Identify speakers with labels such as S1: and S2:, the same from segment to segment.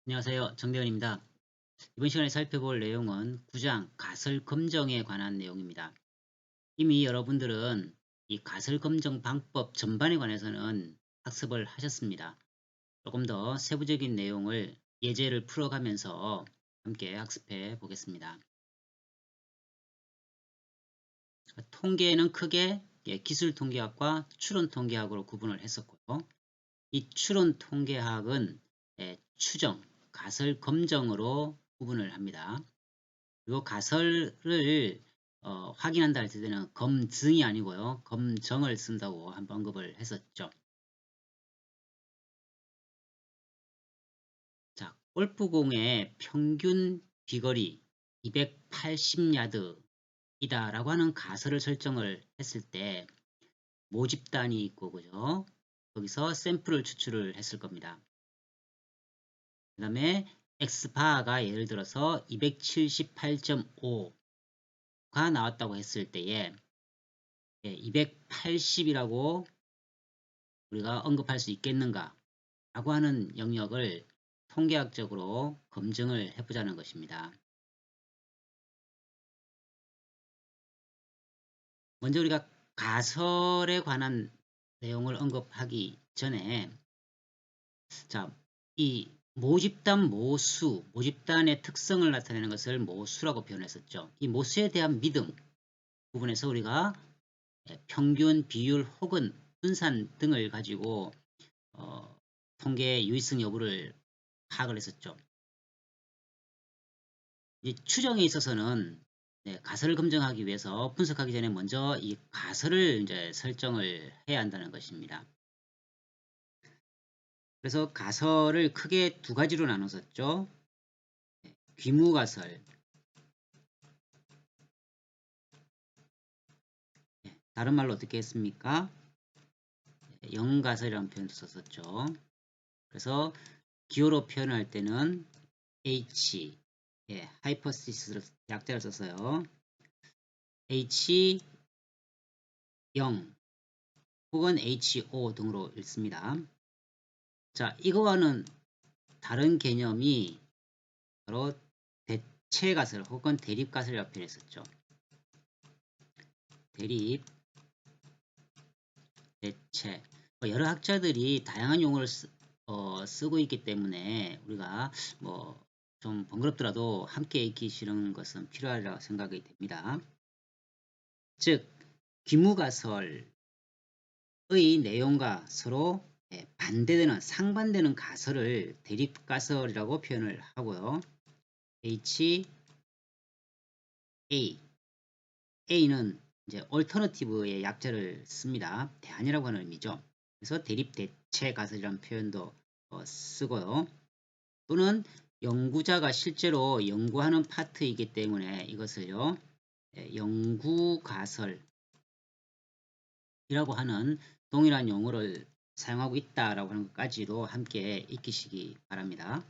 S1: 안녕하세요. 정대원입니다. 이번 시간에 살펴볼 내용은 구장 가설 검정에 관한 내용입니다. 이미 여러분들은 이 가설 검정 방법 전반에 관해서는 학습을 하셨습니다. 조금 더 세부적인 내용을 예제를 풀어가면서 함께 학습해 보겠습니다. 통계는 크게 기술 통계학과 추론 통계학으로 구분을 했었고요. 이 추론 통계학은 추정, 가설 검정으로 구분을 합니다. 그리고 가설을 확인한다 할 때는 검증이 아니고요. 검정을 쓴다고 한번 언급을 했었죠. 자, 골프공의 평균 비거리 280야드 이다라고 하는 가설을 설정을 했을 때 모집단이 있고 그죠? 거기서 샘플을 추출을 했을 겁니다. 그 다음에 X바가 예를 들어서 278.5가 나왔다고 했을 때에 280이라고 우리가 언급할 수 있겠는가 라고 하는 영역을 통계학적으로 검증을 해보자는 것입니다. 먼저 우리가 가설에 관한 내용을 언급하기 전에 이 모집단 모수, 모집단의 특성을 나타내는 것을 모수라고 표현했었죠. 이 모수에 대한 믿음 부분에서 우리가 평균, 비율 혹은 분산 등을 가지고 통계 유의성 여부를 파악을 했었죠. 이 추정에 있어서는 가설을 검증하기 위해서 분석하기 전에 먼저 이 가설을 이제 설정을 해야 한다는 것입니다. 그래서 가설을 크게 두 가지로 나눴었죠. 귀무가설, 다른 말로 어떻게 했습니까? 영가설이라는 표현도 썼었죠. 그래서 기호로 표현할 때는 H, 하이퍼시스를 약자를 썼어요. H 0 혹은 HO 등으로 읽습니다. 자, 이거와는 다른 개념이 바로 대체가설 혹은 대립가설이라고 표현했었죠. 대립, 대체. 여러 학자들이 다양한 용어를 쓰고 있기 때문에 우리가 좀 번거롭더라도 함께 익히시는 것은 필요하리라고 생각이 됩니다. 즉, 귀무가설의 내용과 서로 반대되는 상반되는 가설을 대립가설이라고 표현을 하고요. H, A, A는 이제 얼터너티브의 약자를 씁니다. 대안이라고 하는 의미죠. 그래서 대립 대체 가설이라는 표현도 쓰고요. 또는 연구자가 실제로 연구하는 파트이기 때문에 이것을요 연구 가설이라고 하는 동일한 용어를 사용하고 있다라고 하는 것까지도 함께 익히시기 바랍니다.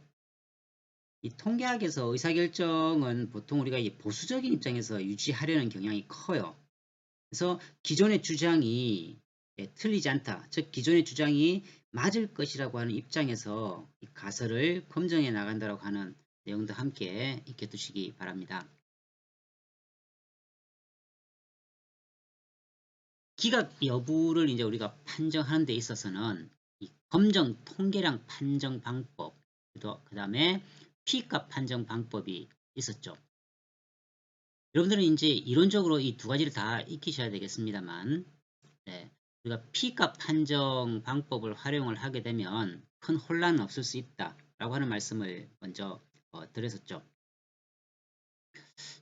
S1: 이 통계학에서 의사결정은 보통 우리가 이 보수적인 입장에서 유지하려는 경향이 커요. 그래서 기존의 주장이 틀리지 않다. 즉 기존의 주장이 맞을 것이라고 하는 입장에서 이 가설을 검증해 나간다고 하는 내용도 함께 익혀두시기 바랍니다. 기각 여부를 이제 우리가 판정하는 데 있어서는 이 검정 통계량 판정 방법, 그 다음에 P값 판정 방법이 있었죠. 여러분들은 이제 이론적으로 이 두 가지를 다 익히셔야 되겠습니다만, 우리가 P값 판정 방법을 활용을 하게 되면 큰 혼란은 없을 수 있다라고 하는 말씀을 먼저 드렸었죠.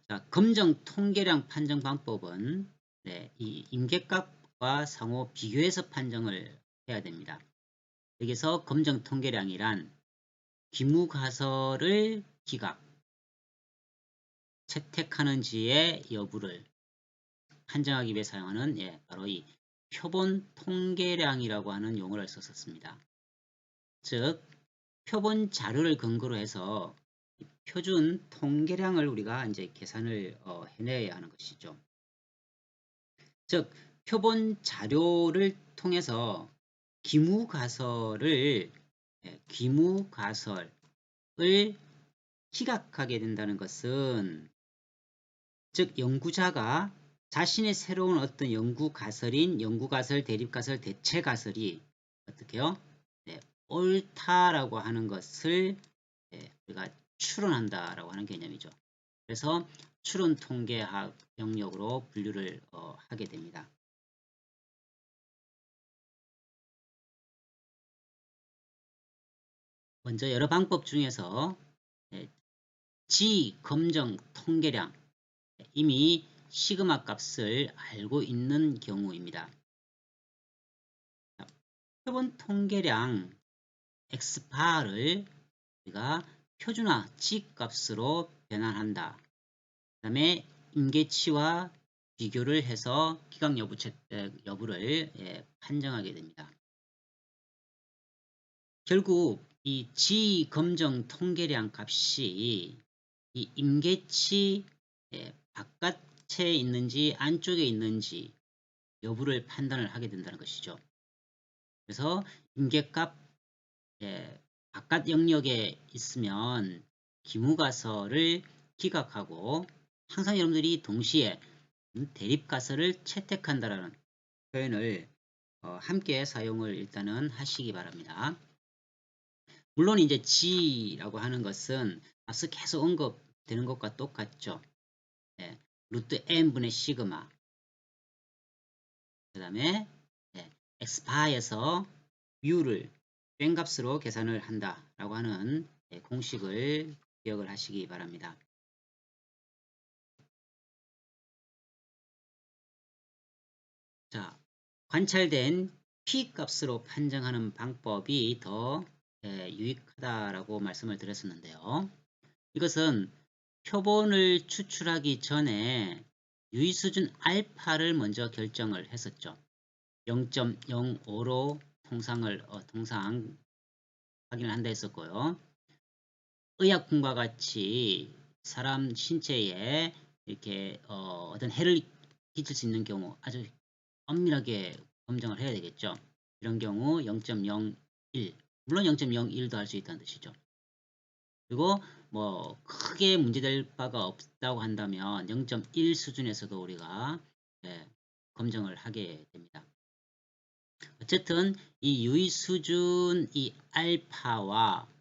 S1: 자, 검정 통계량 판정 방법은 이 임계값과 상호 비교해서 판정을 해야 됩니다. 여기서 검정 통계량이란 귀무가설을 기각, 채택하는지의 여부를 판정하기 위해 사용하는 바로 이 표본 통계량이라고 하는 용어를 썼었습니다. 즉 표본 자료를 근거로 해서 표준 통계량을 우리가 이제 계산을 해내야 하는 것이죠. 즉 표본 자료를 통해서 귀무가설의 기각하게 된다는 것은, 즉 연구자가 자신의 새로운 어떤 연구가설인 연구가설, 대립가설, 대체가설이 어떻게요? 네, 옳다라고 하는 것을 우리가 추론한다라고 하는 개념이죠. 그래서 추론통계학 영역으로 분류를 하게 됩니다. 먼저 여러 방법 중에서 지검정 통계량, 이미 시그마 값을 알고 있는 경우입니다. 표본 통계량 X바를 우리가 표준화 G값으로 변환한다. 그 다음에 임계치와 비교를 해서 기각 여부를 판정하게 됩니다. 결국 이 G검정 통계량 값이 이 임계치 바깥에 있는지 안쪽에 있는지 여부를 판단을 하게 된다는 것이죠. 그래서 임계값 바깥 영역에 있으면 기무가설을 기각하고, 항상 여러분들이 동시에 대립가설을 채택한다라는 표현을 함께 사용을 일단은 하시기 바랍니다. 물론 이제 G라고 하는 것은 앞서 계속 언급되는 것과 똑같죠. 루트 n분의 시그마, 그 다음에 x바에서 u를 뺀값으로 계산을 한다라고 하는 공식을 기억을 하시기 바랍니다. 자, 관찰된 P값으로 판정하는 방법이 더 유익하다라고 말씀을 드렸었는데요. 이것은 표본을 추출하기 전에 유의수준 알파를 먼저 결정을 했었죠. 0.05로 통상 확인을 한다 했었고요. 의약품과 같이 사람 신체에 이렇게 어떤 해를 끼칠 수 있는 경우 아주 엄밀하게 검정을 해야 되겠죠. 이런 경우 0.01, 물론 0.01도 할 수 있다는 뜻이죠. 그리고 뭐 크게 문제될 바가 없다고 한다면 0.1 수준에서도 우리가 검정을 하게 됩니다. 어쨌든 이 유의 수준 이 알파와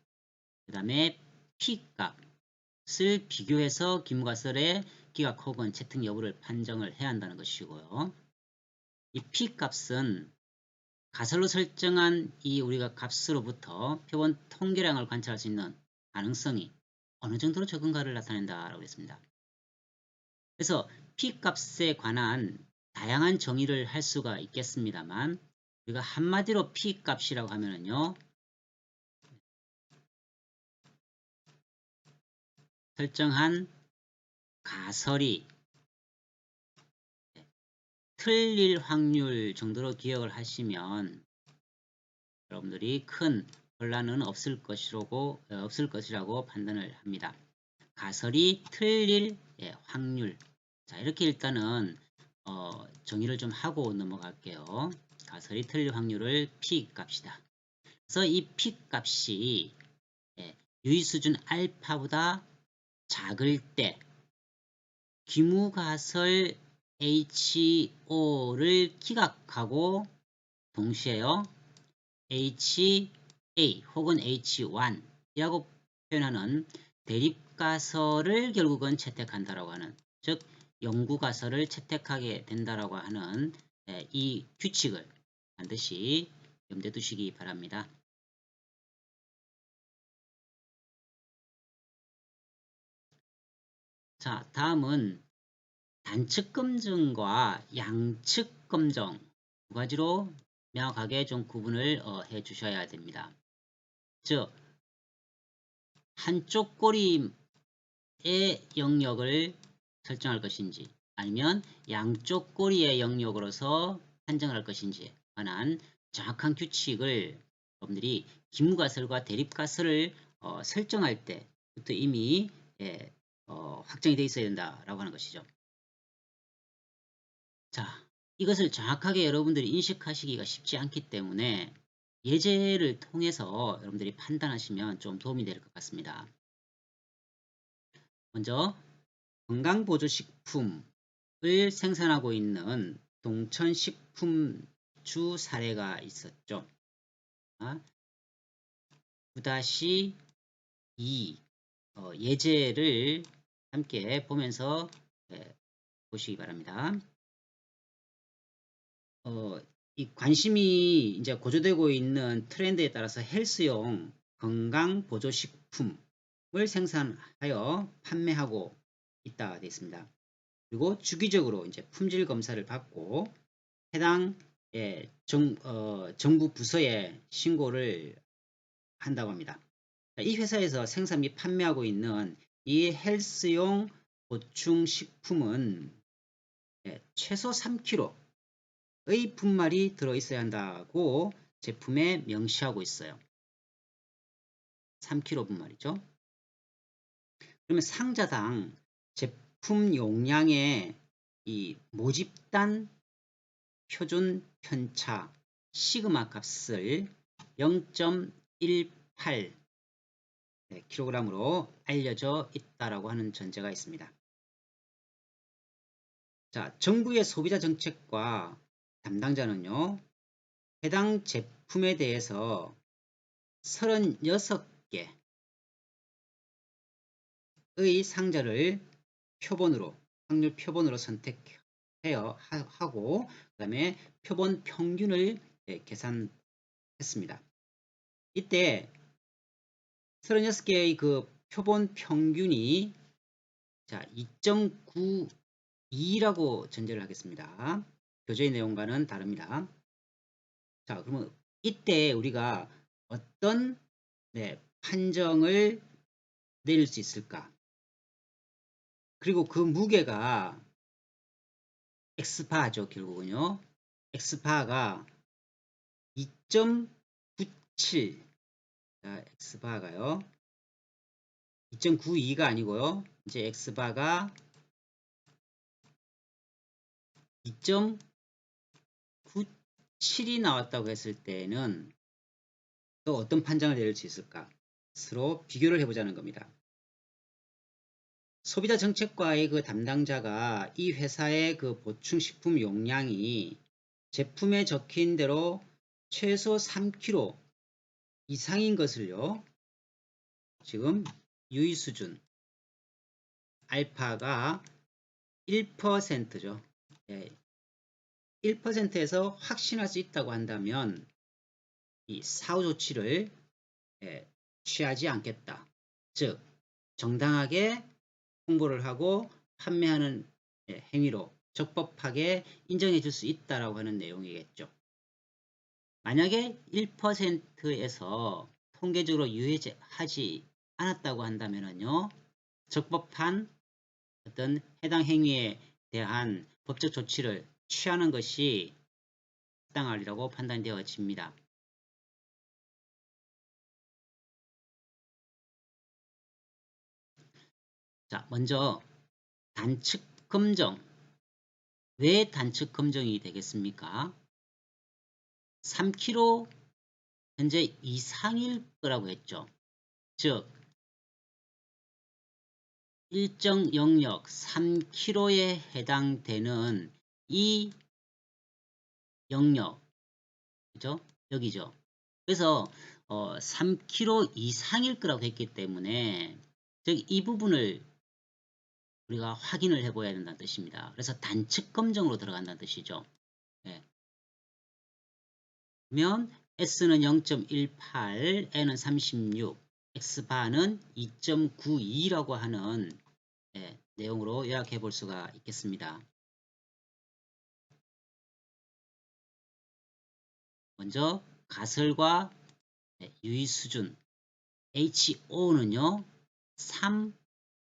S1: 그 다음에 P 값을 비교해서 기무가설의 기각 혹은 채택 여부를 판정을 해야 한다는 것이고요. 이 P 값은 가설로 설정한 이 우리가 값으로부터 표본 통계량을 관찰할 수 있는 가능성이 어느 정도로 적은가를 나타낸다라고 했습니다. 그래서 P 값에 관한 다양한 정의를 할 수가 있겠습니다만, 우리가 한마디로 P 값이라고 하면은요, 설정한 가설이 틀릴 확률 정도로 기억을 하시면 여러분들이 큰 혼란은 없을 것이라고 판단을 합니다. 가설이 틀릴 확률. 자, 이렇게 일단은 정의를 좀 하고 넘어갈게요. 가설이 틀릴 확률을 P 값이다. 그래서 이 P 값이 유의수준 알파보다 작을 때 기무가설 HO를 기각하고 동시에요 HA 혹은 H1이라고 표현하는 대립가설을 결국은 채택한다라고 하는, 즉 연구가설을 채택하게 된다라고 하는 이 규칙을 반드시 염두에 두시기 바랍니다. 자, 다음은 단측 검증과 양측 검증 두 가지로 명확하게 좀 구분을 해 주셔야 됩니다. 즉 한쪽 꼬리의 영역을 설정할 것인지 아니면 양쪽 꼬리의 영역으로서 판정할 것인지에 관한 정확한 규칙을 여러분들이 기무가설과 대립가설을 설정할 때부터 이미 확정이 되어 있어야 된다라고 하는 것이죠. 자, 이것을 정확하게 여러분들이 인식하시기가 쉽지 않기 때문에 예제를 통해서 여러분들이 판단하시면 좀 도움이 될 것 같습니다. 먼저 건강보조식품을 생산하고 있는 동천식품주 사례가 있었죠. 9-2 예제를 함께 보면서 보시기 바랍니다. 이 관심이 이제 고조되고 있는 트렌드에 따라서 헬스용 건강보조식품을 생산하여 판매하고 있다 되어 있습니다. 그리고 주기적으로 이제 품질 검사를 받고 해당 정부 부서에 신고를 한다고 합니다. 이 회사에서 생산 및 판매하고 있는 이 헬스용 보충식품은 최소 3kg의 분말이 들어있어야 한다고 제품에 명시하고 있어요. 3kg 분말이죠. 그러면 상자당 제품 용량의 이 모집단 표준 편차 시그마 값을 0.18 kg으로 알려져 있다라고 하는 전제가 있습니다. 자, 정부의 소비자 정책과 담당자는요, 해당 제품에 대해서 36개의 상자를 표본으로, 확률 표본으로 선택해야 하고, 그 다음에 표본 평균을 계산했습니다. 이때 36개의 그 표본 평균이 자 2.92라고 전제를 하겠습니다. 교재의 내용과는 다릅니다. 자, 그러면 이때 우리가 어떤 판정을 내릴 수 있을까? 그리고 그 무게가 X바죠, 결국은요. X바가 2.97. 자, X바가요. 2.92가 아니고요. 이제 X바가 2.97이 나왔다고 했을 때는 또 어떤 판정을 내릴 수 있을까? 서로 비교를 해보자는 겁니다. 소비자 정책과의 그 담당자가 이 회사의 그 보충식품 용량이 제품에 적힌 대로 최소 3kg 이상인 것을요. 지금 유의 수준 알파가 1%죠. 1%에서 확신할 수 있다고 한다면 이 사후 조치를 취하지 않겠다. 즉 정당하게 홍보를 하고 판매하는 행위로 적법하게 인정해 줄 수 있다라고 하는 내용이겠죠. 만약에 1%에서 통계적으로 유해하지 않았다고 한다면요, 적법한 어떤 해당 행위에 대한 법적 조치를 취하는 것이 합당하리라고 판단되어집니다. 자, 먼저 단측 검정. 왜 단측 검정이 되겠습니까? 3kg 현재 이상일 거라고 했죠. 즉 일정 영역 3kg에 해당되는 이 영역, 그죠? 여기죠. 그래서 3kg 이상일 거라고 했기 때문에 즉 이 부분을 우리가 확인을 해봐야 된다는 뜻입니다. 그래서 단측 검정으로 들어간다는 뜻이죠. 그러면 S는 0.18, N은 36, X바는 2.92라고 하는 내용으로 요약해 볼 수가 있겠습니다. 먼저 가설과 유의 수준 HO는요 3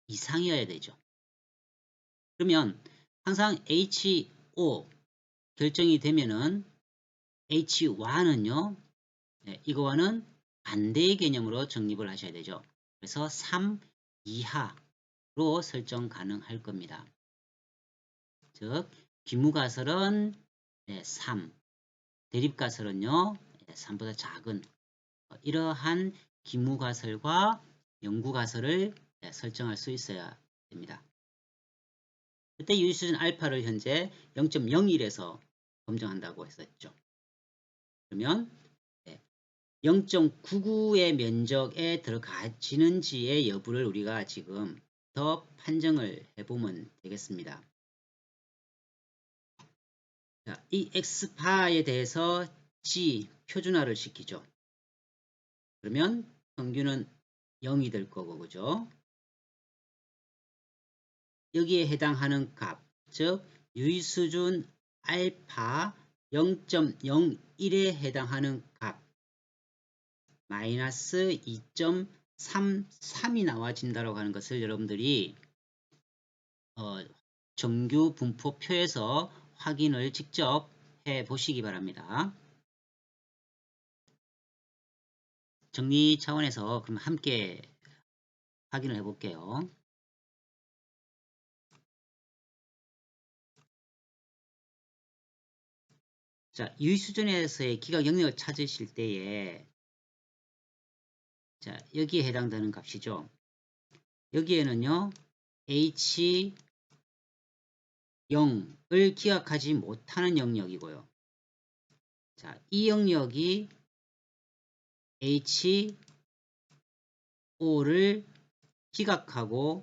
S1: 이상이어야 되죠. 그러면 항상 HO 결정이 되면은 H1은요 이거와는 반대의 개념으로 정립을 하셔야 되죠. 그래서 3 이하로 설정 가능할 겁니다. 즉 기무가설은 3, 대립가설은요 3보다 작은 이러한 기무가설과 영구가설을 설정할 수 있어야 됩니다. 그때 유의수준 알파를 현재 0.01에서 검증한다고 했었죠. 그러면 0.99의 면적에 들어가지는지의 여부를 우리가 지금 더 판정을 해보면 되겠습니다. 자, 이 x파에 대해서 g 표준화를 시키죠. 그러면 평균은 0이 될 거고, 그죠? 여기에 해당하는 값, 즉 유의수준 알파 0.01에 해당하는 값 마이너스 2.33이 나와진다고 하는 것을 여러분들이 정규 분포표에서 확인을 직접 해 보시기 바랍니다. 정리 차원에서 그럼 함께 확인을 해 볼게요. 자, 유의수준에서의 기각 영역을 찾으실 때에 자, 여기에 해당되는 값이죠. 여기에는요, H0을 기각하지 못하는 영역이고요. 자, 이 영역이 H5를 기각하고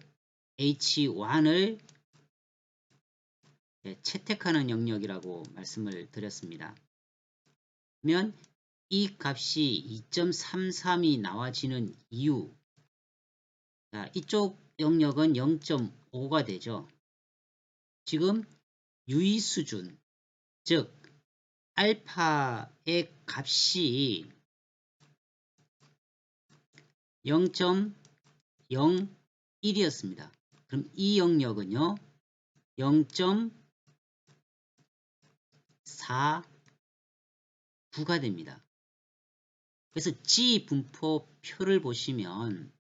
S1: H1을 채택하는 영역이라고 말씀을 드렸습니다. 그러면 이 값이 2.33이 나와지는 이유, 자, 이쪽 영역은 0.5가 되죠. 지금 유의수준, 즉 알파의 값이 0.01이었습니다. 그럼 이 영역은요 0.49가 됩니다. 그래서 G 분포표를 보시면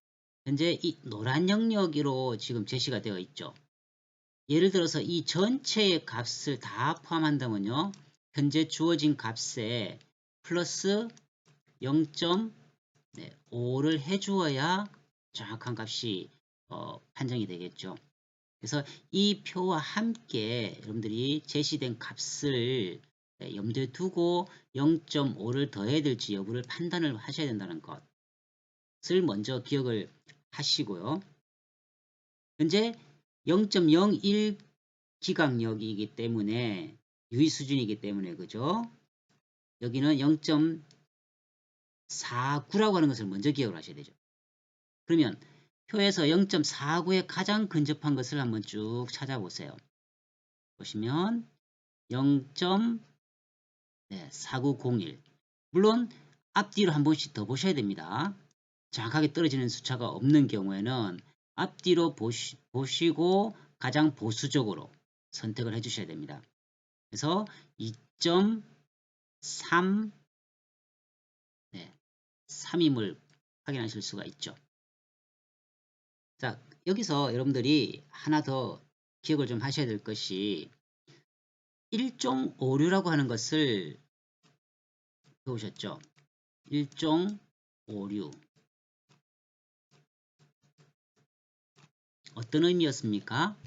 S1: 현재 이 노란 영역으로 지금 제시가 되어 있죠. 예를 들어서 이 전체의 값을 다 포함한다면요 현재 주어진 값에 플러스 0.5를 해주어야 정확한 값이 판정이 되겠죠. 그래서 이 표와 함께 여러분들이 제시된 값을 염두에 두고 0.5를 더해야 될지 여부를 판단을 하셔야 된다는 것을 먼저 기억을 하시고요. 현재 0.01 기각력이기 때문에 유의수준이기 때문에 그죠? 여기는 0.49라고 하는 것을 먼저 기억을 하셔야 되죠. 그러면 표에서 0.49에 가장 근접한 것을 한번 쭉 찾아보세요. 보시면 0.4901 물론 앞뒤로 한 번씩 더 보셔야 됩니다. 정확하게 떨어지는 숫자가 없는 경우에는 앞뒤로 보시고 가장 보수적으로 선택을 해 주셔야 됩니다. 그래서 2.3임을 확인하실 수가 있죠. 자, 여기서 여러분들이 하나 더 기억을 좀 하셔야 될 것이 1종 오류라고 하는 것을 배우셨죠? 1종 오류. 어떤 의미였습니까?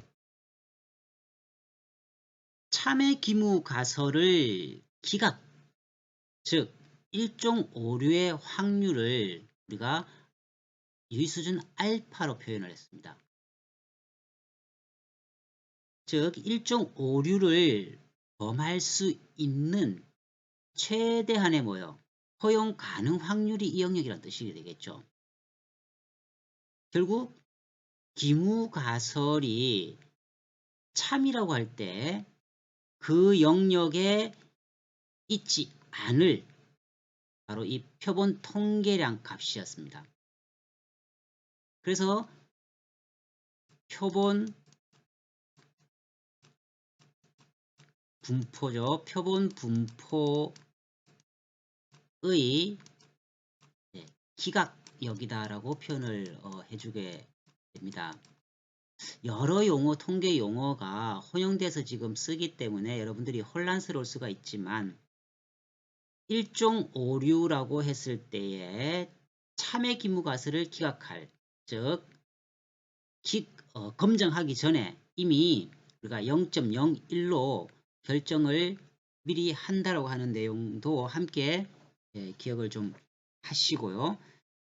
S1: 참외 기무 가설을 기각, 즉 1종 오류의 확률을 우리가 유의수준 알파로 표현을 했습니다. 즉 1종 오류를 범할 수 있는 최대한의 허용 가능 확률이 이 영역이라는 뜻이 되겠죠. 결국 기무가설이 참이라고 할 때 그 영역에 있지 않을 바로 이 표본 통계량 값이었습니다. 그래서 표본 분포죠. 표본 분포의 기각역이다라고 표현을 해주게 됩니다. 여러 용어, 통계 용어가 혼용돼서 지금 쓰기 때문에 여러분들이 혼란스러울 수가 있지만 일종 오류라고 했을 때에 참여 기무가설을 기각할, 즉 검증하기 전에 이미 우리가 0.01로 결정을 미리 한다라고 하는 내용도 함께 기억을 좀 하시고요.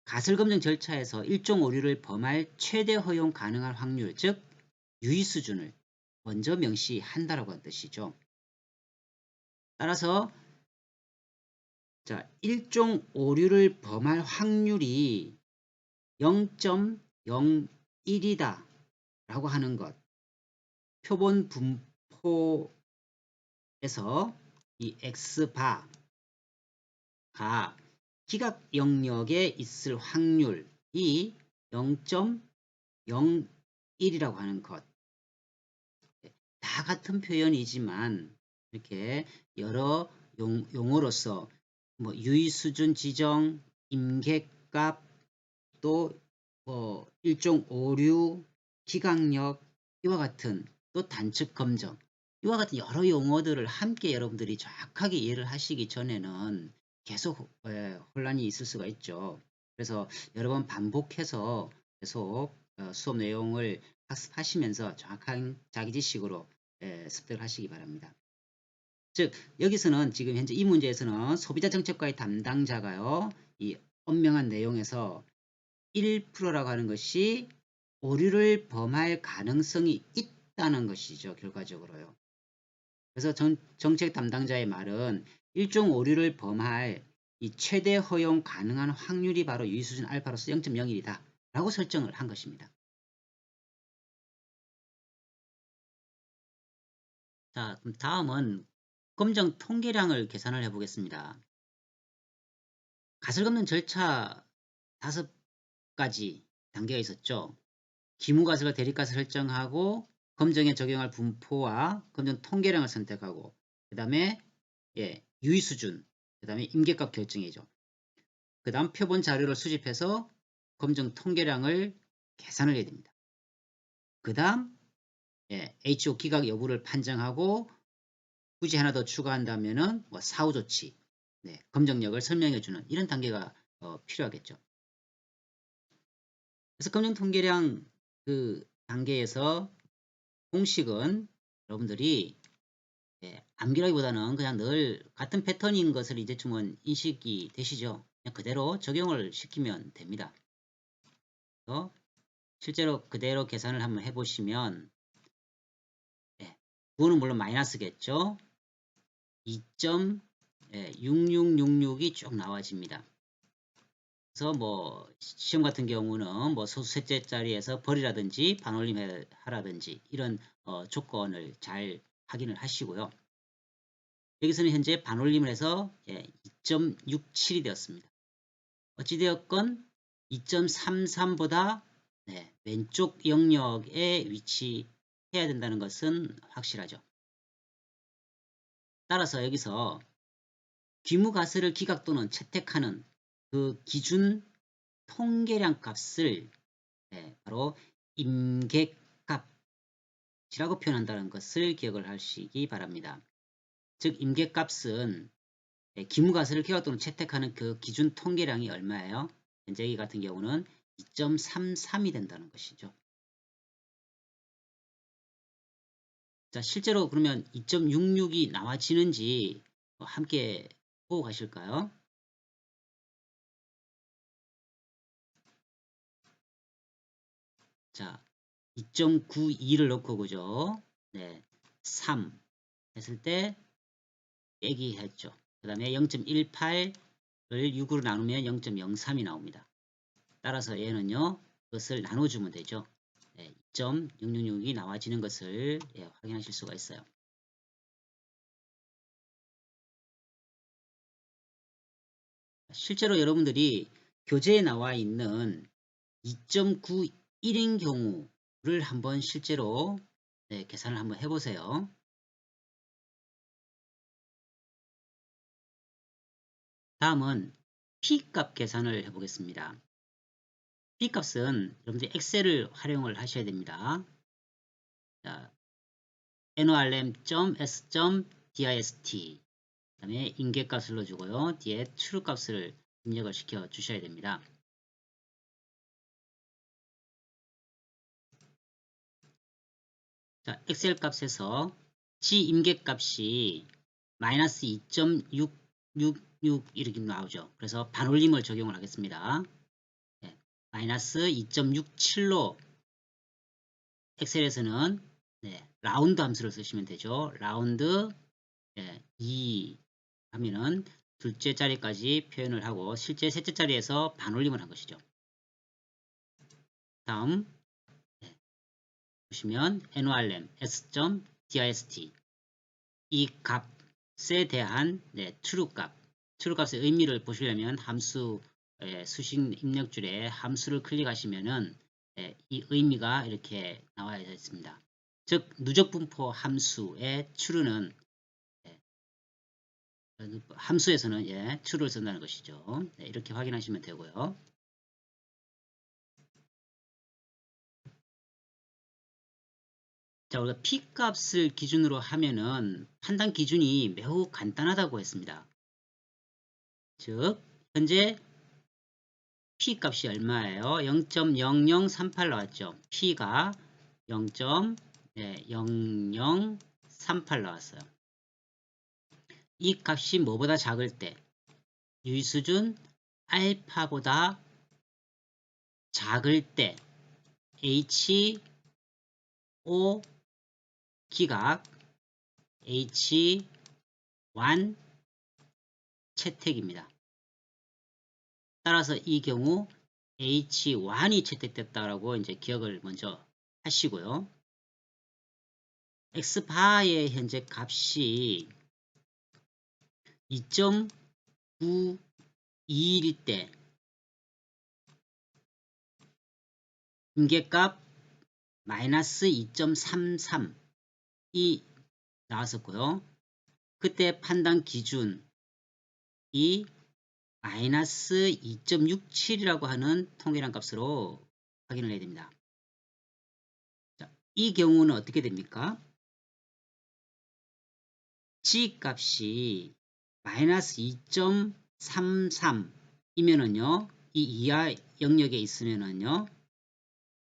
S1: 가설검증 절차에서 일종 오류를 범할 최대 허용 가능한 확률, 즉 유의 수준을 먼저 명시한다라고 하는 뜻이죠. 따라서 자, 일종 오류를 범할 확률이 0.01이다 라고 하는 것, 표본 분포에서 이 x바가 기각 영역에 있을 확률이 0.01이라고 하는 것, 다 같은 표현이지만 이렇게 여러 용어로서 뭐 유의 수준 지정, 임계값, 또 일종 오류, 기각력, 이와 같은, 또 단축 검정, 이와 같은 여러 용어들을 함께 여러분들이 정확하게 이해를 하시기 전에는 계속 혼란이 있을 수가 있죠. 그래서 여러 번 반복해서 계속 수업 내용을 학습하시면서 정확한 자기지식으로 습득을 하시기 바랍니다. 즉 여기서는 지금 현재 이 문제에서는 소비자 정책과의 담당자가요, 이 엄명한 내용에서 1%라고 하는 것이 오류를 범할 가능성이 있다는 것이죠. 결과적으로요. 그래서 정책 담당자의 말은 일종 오류를 범할 이 최대 허용 가능한 확률이 바로 유의수준 알파로서 0.01이다 라고 설정을 한 것입니다. 자, 그럼 다음은 검정 통계량을 계산을 해 보겠습니다. 가설검증 절차 5가지 단계가 있었죠. 기무가설과 대립가설 설정하고 검정에 적용할 분포와 검정 통계량을 선택하고 그 다음에 유의수준, 그 다음에 임계값 결정이죠. 그 다음 표본 자료를 수집해서 검정 통계량을 계산을 해야 됩니다. 그 다음 HO 기각 여부를 판정하고 굳이 하나 더 추가한다면은 뭐 사후 조치, 검정력을 설명해주는 이런 단계가 필요하겠죠. 그래서 검정 통계량 그 단계에서 공식은 여러분들이 암기라기보다는 그냥 늘 같은 패턴인 것을 이제쯤은 인식이 되시죠. 그냥 그대로 적용을 시키면 됩니다. 그래서 실제로 그대로 계산을 한번 해보시면 9는 물론 마이너스겠죠. 2.6666이 쭉 나와집니다. 그래서 뭐 시험 같은 경우는 뭐 소수 셋째 자리에서 벌이라든지 반올림 하라든지 이런 조건을 잘 확인을 하시고요. 여기서는 현재 반올림을 해서 2.67이 되었습니다. 어찌되었건 2.33보다 왼쪽 영역에 위치해야 된다는 것은 확실하죠. 따라서 여기서 귀무가설을 기각 또는 채택하는 그 기준 통계량 값을 바로 임계값이라고 표현한다는 것을 기억을 하시기 바랍니다. 즉 임계값은 기무가설을 기각 또는 채택하는 그 기준 통계량이 얼마예요? 현재 이 같은 경우는 2.33이 된다는 것이죠. 자, 실제로 그러면 2.66이 나와지는지 함께 보고 가실까요? 자, 2.92를 넣고 그죠? 3 했을 때 빼기 했죠. 그 다음에 0.18을 6으로 나누면 0.03이 나옵니다. 따라서 얘는요, 그것을 나눠주면 되죠. 2.666이 나와지는 것을 확인하실 수가 있어요. 실제로 여러분들이 교재에 나와 있는 2.91인 경우를 한번 실제로 계산을 한번 해보세요. 다음은 P값 계산을 해보겠습니다. P값은 여러분들이 엑셀을 활용을 하셔야 됩니다. 자, norm.s.dist 그 다음에 임계값을 넣어주고요. 뒤에 true 값을 입력을 시켜 주셔야 됩니다. 자, 엑셀 값에서 G 임계값이 마이너스 2.666 이렇게 나오죠. 그래서 반올림을 적용을 하겠습니다. 네, 마이너스 2.67로 엑셀에서는 라운드 함수를 쓰시면 되죠. 라운드 2 하면은 둘째 자리까지 표현을 하고 실제 셋째 자리에서 반올림을 한 것이죠. 다음 보시면 NORM s.dist 이 값에 대한 true 값의 의미를 보시려면 함수 수식 입력줄에 함수를 클릭하시면은 이 의미가 이렇게 나와 있습니다. 즉 누적분포 함수의 true는 함수에서는 true를 쓴다는 것이죠. 이렇게 확인하시면 되고요. 자, 우리가 p 값을 기준으로 하면은 판단 기준이 매우 간단하다고 했습니다. 즉 현재 p 값이 얼마예요? 0.0038 나왔죠. p가 0.0038 나왔어요. 이 값이 뭐보다 작을 때 유의수준 알파보다 작을 때 H5 기각 H1 채택입니다. 따라서 이 경우 H1이 채택됐다라고 이제 기억을 먼저 하시고요. X바의 현재 값이 2.921일 때 임계값 마이너스 2.33이 나왔었고요. 그때 판단 기준이 마이너스 2.67이라고 하는 통계량 값으로 확인을 해야 됩니다. 자, 이 경우는 어떻게 됩니까? G 값이 마이너스 2.33이면은요, 이 이하 영역에 있으면은요,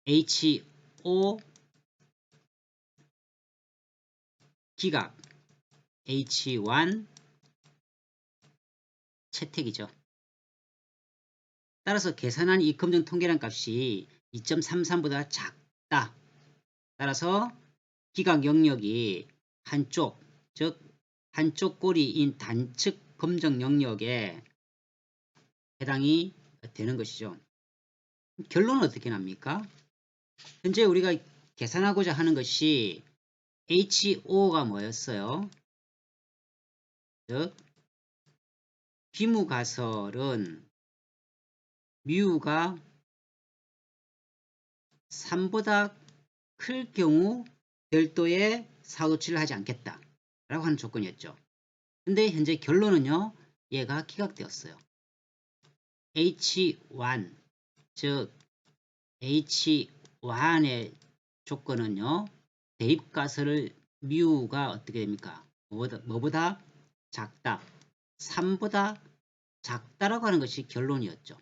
S1: H5 기각 H1 채택이죠. 따라서 계산한 이 검정 통계량 값이 2.33보다 작다. 따라서 기각 영역이 한쪽, 즉 한쪽 꼬리인 단측 검정 영역에 해당이 되는 것이죠. 결론은 어떻게 납니까? 현재 우리가 계산하고자 하는 것이 H5가 뭐였어요? 즉 비무가설은 뮤가 3보다 클 경우 별도의 사고치를 하지 않겠다 라고 하는 조건이었죠. 근데 현재 결론은요, 얘가 기각되었어요. H1 즉 H1의 조건은요, 대입가설을 뮤가 어떻게 됩니까? 뭐보다 작다, 3보다 작다라고 하는 것이 결론이었죠.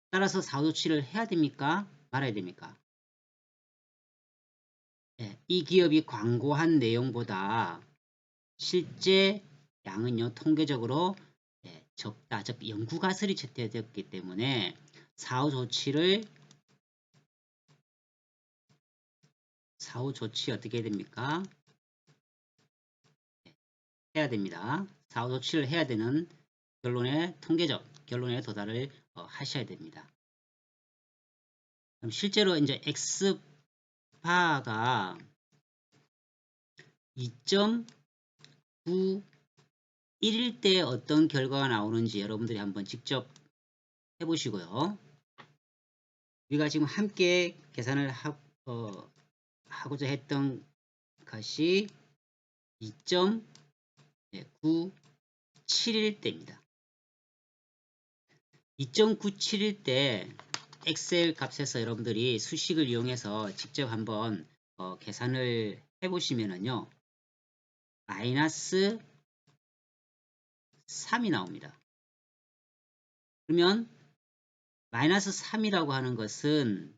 S1: 따라서 사고치를 해야 됩니까? 말아야 됩니까? 이 기업이 광고한 내용보다 실제 양은요, 통계적으로 적다, 즉 연구가설이 채택되었기 때문에 사후 조치 어떻게 해야 됩니까? 해야 됩니다. 사후 조치를 해야 되는 통계적 결론에 도달을 하셔야 됩니다. 그럼 실제로 이제 X바가 2.91일 때 어떤 결과가 나오는지 여러분들이 한번 직접 해보시고요. 우리가 지금 함께 계산을 하고자 했던 것이 2.97일 때입니다. 2.97일 때 엑셀 값에서 여러분들이 수식을 이용해서 직접 한번 계산을 해보시면은요, 마이너스 3이 나옵니다. 그러면 마이너스 3이라고 하는 것은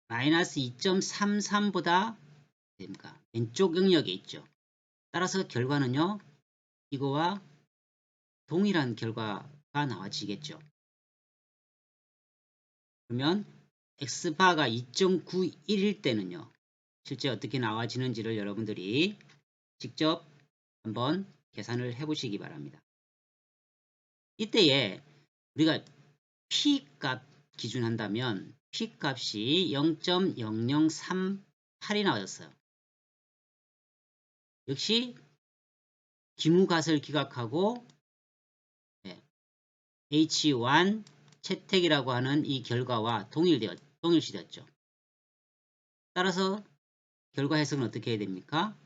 S1: 마이너스 2.33보다 됩니까? 왼쪽 영역에 있죠. 따라서 결과는요, 이거와 동일한 결과가 나와지겠죠. 그러면 x바가 2.91일 때는요, 실제 어떻게 나와지는지를 여러분들이 직접 한번 계산을 해 보시기 바랍니다. 이때에 우리가 P값 기준한다면 P값이 0.0038이 나와졌어요. 역시 기무갓을 기각하고 H1 채택이라고 하는 이 결과와 동일시되었죠. 따라서 결과 해석은 어떻게 해야 됩니까?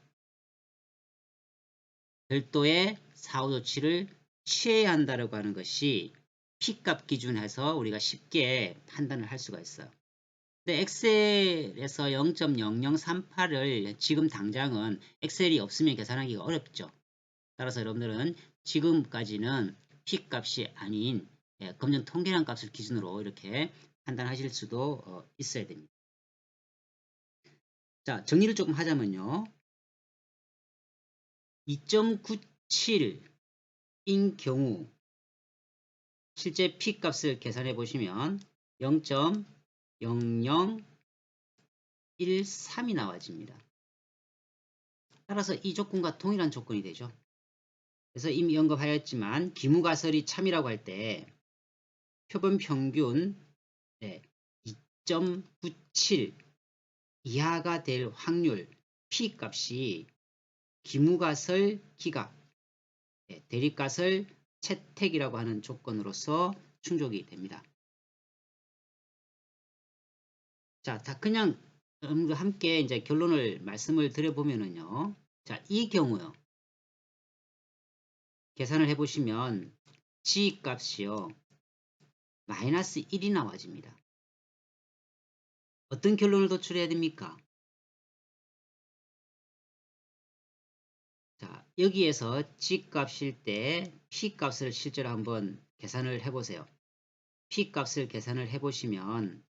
S1: 별도의 사후조치를 취해야 한다고 하는 것이 P값 기준해서 우리가 쉽게 판단을 할 수가 있어요. 근데 엑셀에서 0.0038을 지금 당장은 엑셀이 없으면 계산하기가 어렵죠. 따라서 여러분들은 지금까지는 P값이 아닌 검정 통계량 값을 기준으로 이렇게 판단하실 수도 있어야 됩니다. 자, 정리를 조금 하자면요. 2.97인 경우 실제 P값을 계산해 보시면 0.0013이 나와집니다. 따라서 이 조건과 동일한 조건이 되죠. 그래서 이미 언급하였지만 기무가설이 참이라고 할 때 표본 평균 2.97 이하가 될 확률 P값이 기무가설 기각, 대립가설 채택이라고 하는 조건으로서 충족이 됩니다. 자, 다 그냥 함께 이제 결론을 말씀을 드려보면은요. 자, 이 경우요. 계산을 해보시면 G 값이요. 마이너스 1이 나와집니다. 어떤 결론을 도출해야 됩니까? 자, 여기에서 G 값일 때 P 값을 실제로 한번 계산을 해보세요. P 값을 계산을 해보시면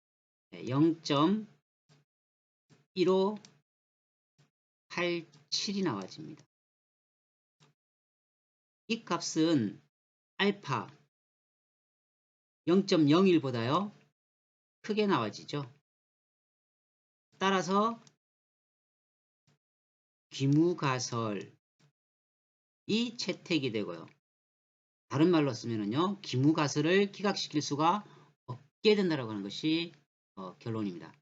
S1: 0.1587이 나와집니다. 이 값은 알파 0.01보다요 크게 나와지죠. 따라서 기무가설이 채택이 되고요. 다른 말로 쓰면은요, 기무가설을 기각시킬 수가 없게 된다고 하는 것이 결론입니다.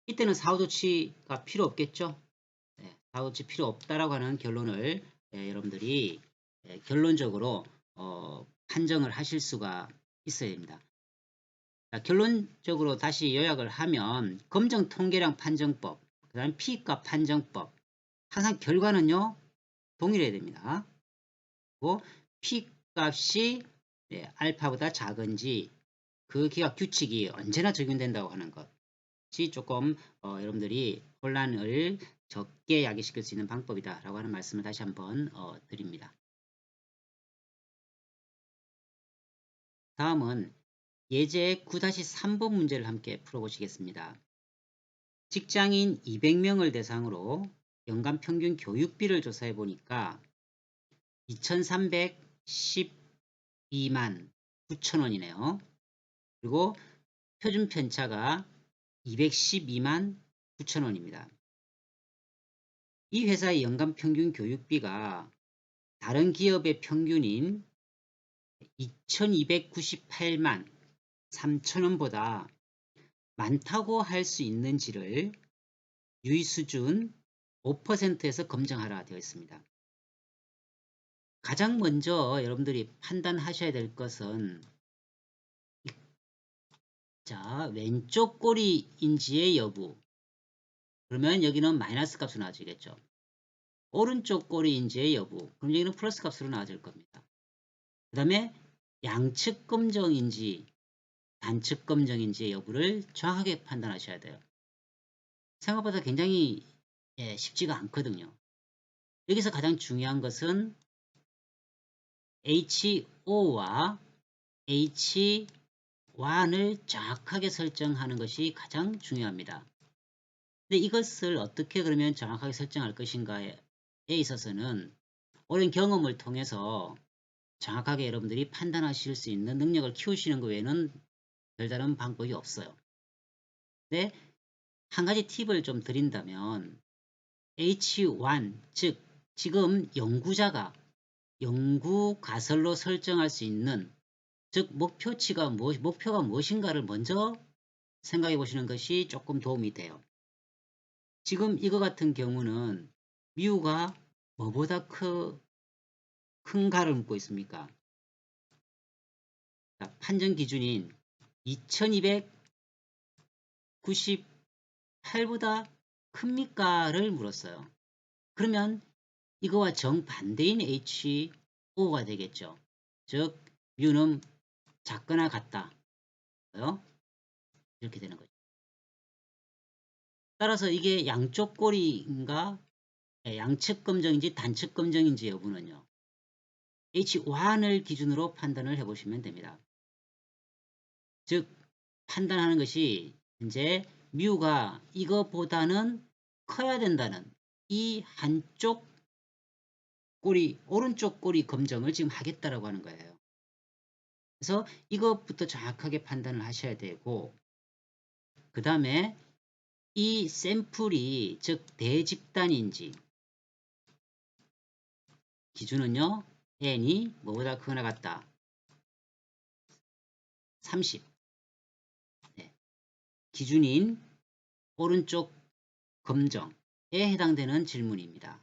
S1: 이때는 사후조치가 필요 없겠죠. 사후조치 필요 없다라고 하는 결론을 여러분들이 결론적으로 판정을 하실 수가 있어야 됩니다. 자, 결론적으로 다시 요약을 하면 검정 통계량 판정법, 그 다음 P값 판정법, 항상 결과는요 동일해야 됩니다. 그리고 P값이 알파보다 작은지 그 기각 규칙이 언제나 적용된다고 하는 것이 조금 여러분들이 혼란을 적게 야기시킬 수 있는 방법이다 라고 하는 말씀을 다시 한번 드립니다. 다음은 예제 9-3번 문제를 함께 풀어보시겠습니다. 직장인 200명을 대상으로 연간 평균 교육비를 조사해 보니까 2312만 9천원이네요. 그리고 표준 편차가 212만 9천원입니다. 이 회사의 연간 평균 교육비가 다른 기업의 평균인 2298만 3천원보다 많다고 할 수 있는지를 유의수준 5%에서 검증하라 되어 있습니다. 가장 먼저 여러분들이 판단하셔야 될 것은 자, 왼쪽 꼬리인지의 여부. 그러면 여기는 마이너스 값으로 나와지겠죠. 오른쪽 꼬리인지의 여부. 그럼 여기는 플러스 값으로 나와질 겁니다. 그 다음에 양측 검정인지 단측 검정인지의 여부를 정확하게 판단하셔야 돼요. 생각보다 굉장히 쉽지가 않거든요. 여기서 가장 중요한 것은 HO와 H1을 정확하게 설정하는 것이 가장 중요합니다. 근데 이것을 어떻게 그러면 정확하게 설정할 것인가에 있어서는 오랜 경험을 통해서 정확하게 여러분들이 판단하실 수 있는 능력을 키우시는 것 외에는 별다른 방법이 없어요. 근데 한 가지 팁을 좀 드린다면 H1, 즉 지금 연구자가 연구 가설로 설정할 수 있는, 즉 목표가 무엇인가를 먼저 생각해 보시는 것이 조금 도움이 돼요. 지금 이거 같은 경우는 뮤가 뭐보다 큰가를 묻고 있습니까? 자, 판정 기준인 2298보다 큽니까를 물었어요. 그러면 이거와 정반대인 HO가 되겠죠. 즉 뮤는 작거나 같다. 이렇게 되는 거죠. 따라서 이게 양쪽 꼬리인가 양측 검정인지 단측 검정인지 여부는요. H1을 기준으로 판단을 해보시면 됩니다. 즉 판단하는 것이 이제 뮤가 이거보다는 커야 된다는 이 한쪽 꼬리, 오른쪽 꼬리 검정을 지금 하겠다라고 하는 거예요. 그래서 이것부터 정확하게 판단을 하셔야 되고, 그 다음에 이 샘플이 즉 대집단인지 기준은요. n이 뭐보다 크거나 같다. 30. 네. 기준인 오른쪽 검정에 해당되는 질문입니다.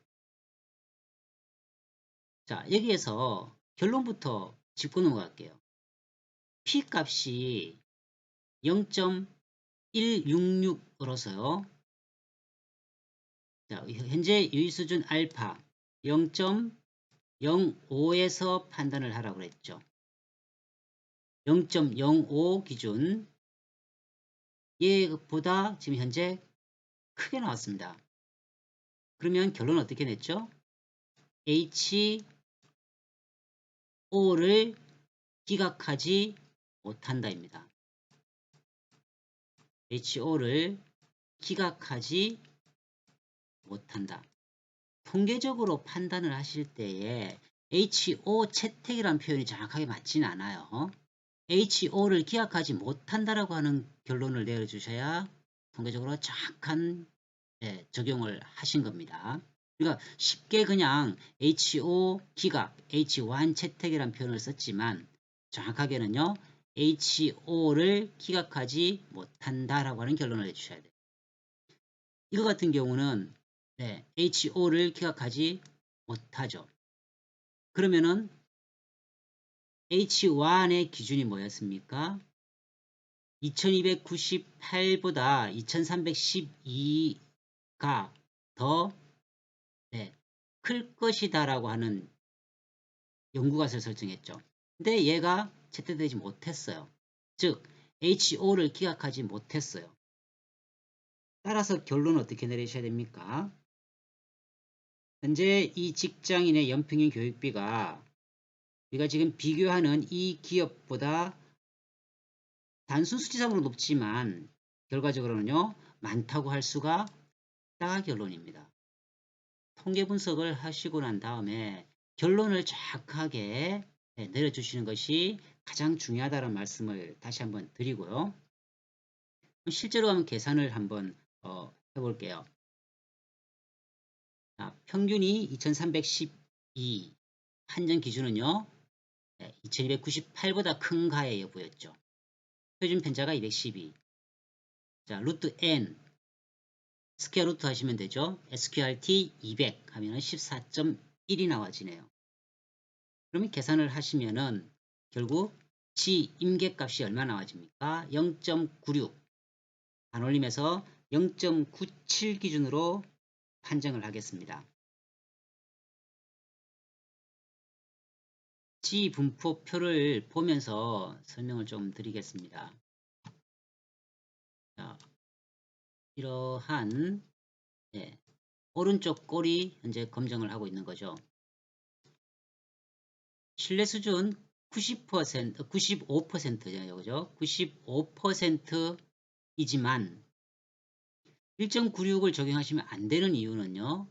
S1: 자, 여기에서 결론부터 짚고 넘어갈게요. p 값이 0.166으로서요. 자, 현재 유의수준 알파 0.05에서 판단을 하라고 그랬죠. 0.05 기준 얘보다 지금 현재 크게 나왔습니다. 그러면 결론은 어떻게 냈죠? HO를 기각하지 못한다입니다. HO를 기각하지 못한다. 통계적으로 판단을 하실 때에 HO 채택이라는 표현이 정확하게 맞지는 않아요. HO를 기각하지 못한다라고 하는 결론을 내려주셔야 통계적으로 정확한 적용을 하신 겁니다. 그러니까 쉽게 그냥 HO 기각, H1 채택이라는 표현을 썼지만 정확하게는요. HO를 기각하지 못한다라고 하는 결론을 내주셔야 돼요. 이거 같은 경우는 HO를 기각하지 못하죠. 그러면은 H1의 기준이 뭐였습니까? 2298보다 2312가 더 클 것이다 라고 하는 연구가설 설정했죠. 근데 얘가 채택되지 못했어요. 즉 HO를 기각하지 못했어요. 따라서 결론은 어떻게 내리셔야 됩니까? 현재 이 직장인의 연평균 교육비가 우리가 지금 비교하는 이 기업보다 단순 수치상으로 높지만 결과적으로는요 많다고 할 수가 없다 결론입니다. 통계 분석을 하시고 난 다음에 결론을 정확하게 내려주시는 것이 가장 중요하다는 말씀을 다시 한번 드리고요. 실제로 한번 계산을 한번 해볼게요. 자, 평균이 2312 판정 기준은요 2298보다 큰 가의 여부였죠. 표준 편차가 212. 자, 루트 n 스퀘어 루트 하시면 되죠. SQRT 200 하면은 14.1이 나와지네요. 그러면 계산을 하시면은 결국 지 임계값이 얼마 나와집니까? 0.96 반올림해서 0.97 기준으로 판정을 하겠습니다. 지 분포표를 보면서 설명을 좀 드리겠습니다. 자, 이러한 오른쪽 꼬리 현재 검정을 하고 있는 거죠. 신뢰 수준 90%, 95%죠. 그죠? 95%이지만 1.96을 적용하시면 안 되는 이유는요.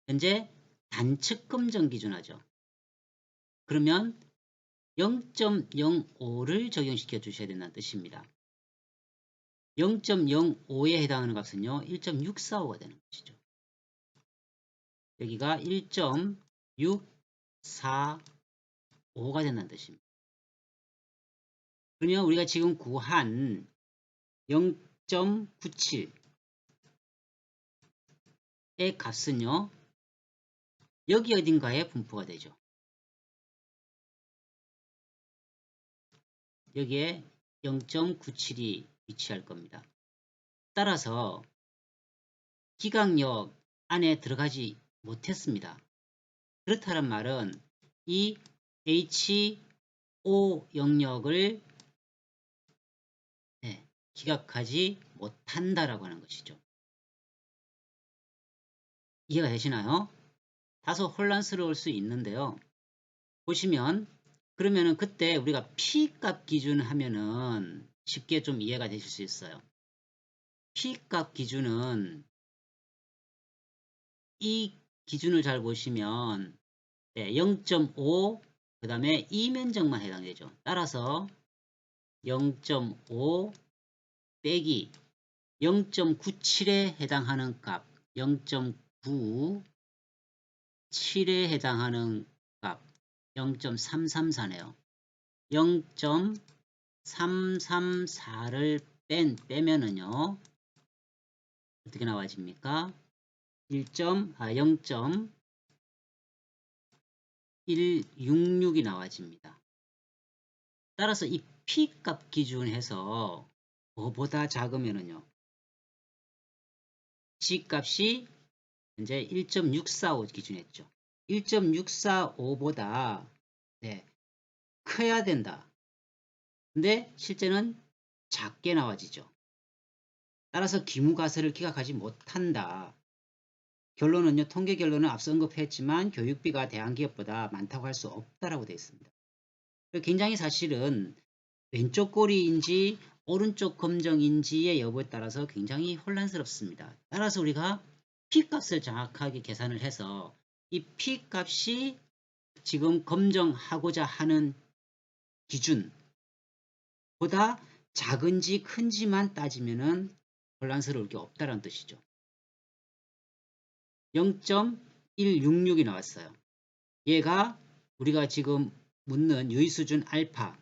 S1: 현재 단측검정 기준하죠. 그러면 0.05를 적용시켜 주셔야 된다는 뜻입니다. 0.05에 해당하는 값은요. 1.645가 되는 것이죠. 여기가 1.645가 된다는 뜻입니다. 그러면 우리가 지금 구한 0.97의 값은요. 여기 어딘가에 분포가 되죠. 여기에 0.97이 위치할 겁니다. 따라서 기각역 안에 들어가지 못했습니다. 그렇다는 말은 이 HO 영역을 기각하지 못한다라고 하는 것이죠. 이해가 되시나요? 다소 혼란스러울 수 있는데요. 보시면 그러면은 그때 우리가 P값 기준 하면은 쉽게 좀 이해가 되실 수 있어요. P값 기준은 이 기준을 잘 보시면 0.5 그 다음에 이면적만 해당되죠. 따라서 0.5 빼기 0.97에 해당하는 값 0.97에 해당하는 값 0.334네요. 0.334를 빼면은요. 어떻게 나와집니까? 0.166이 나와집니다. 따라서 이 P값 기준해서 뭐보다 작으면은요. G값이 현재 1.645 기준했죠. 1.645보다 커야 된다. 근데 실제는 작게 나와지죠. 따라서 기무가설을 기각하지 못한다. 결론은요. 통계 결론은 앞서 언급했지만 교육비가 대한기업보다 많다고 할 수 없다라고 되어 있습니다. 굉장히 사실은 왼쪽 꼬리인지 오른쪽 검정인지의 여부에 따라서 굉장히 혼란스럽습니다. 따라서 우리가 P값을 정확하게 계산을 해서 이 P값이 지금 검정하고자 하는 기준보다 작은지 큰지만 따지면은 혼란스러울 게 없다는 뜻이죠. 0.166이 나왔어요. 얘가 우리가 지금 묻는 유의수준 알파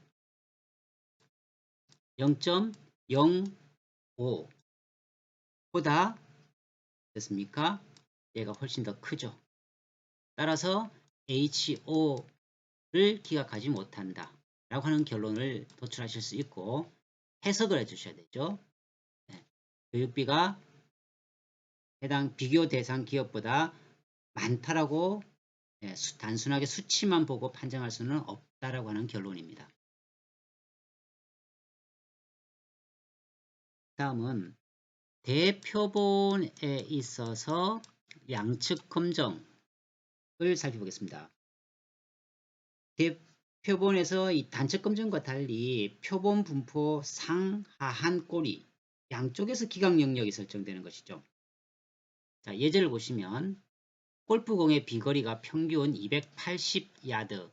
S1: 0.05보다 됐습니까? 얘가 훨씬 더 크죠. 따라서 HO를 기각하지 못한다 라고 하는 결론을 도출하실 수 있고 해석을 해 주셔야 되죠. 교육비가 해당 비교 대상 기업보다 많다라고 단순하게 수치만 보고 판정할 수는 없다라고 하는 결론입니다. 다음은 대표본에 있어서 양측 검정을 살펴보겠습니다. 대표본에서 이 단측 검정과 달리 표본 분포 상하한 꼬리 양쪽에서 기각 영역이 설정되는 것이죠. 자, 예제를 보시면 골프공의 비거리가 평균 280야드를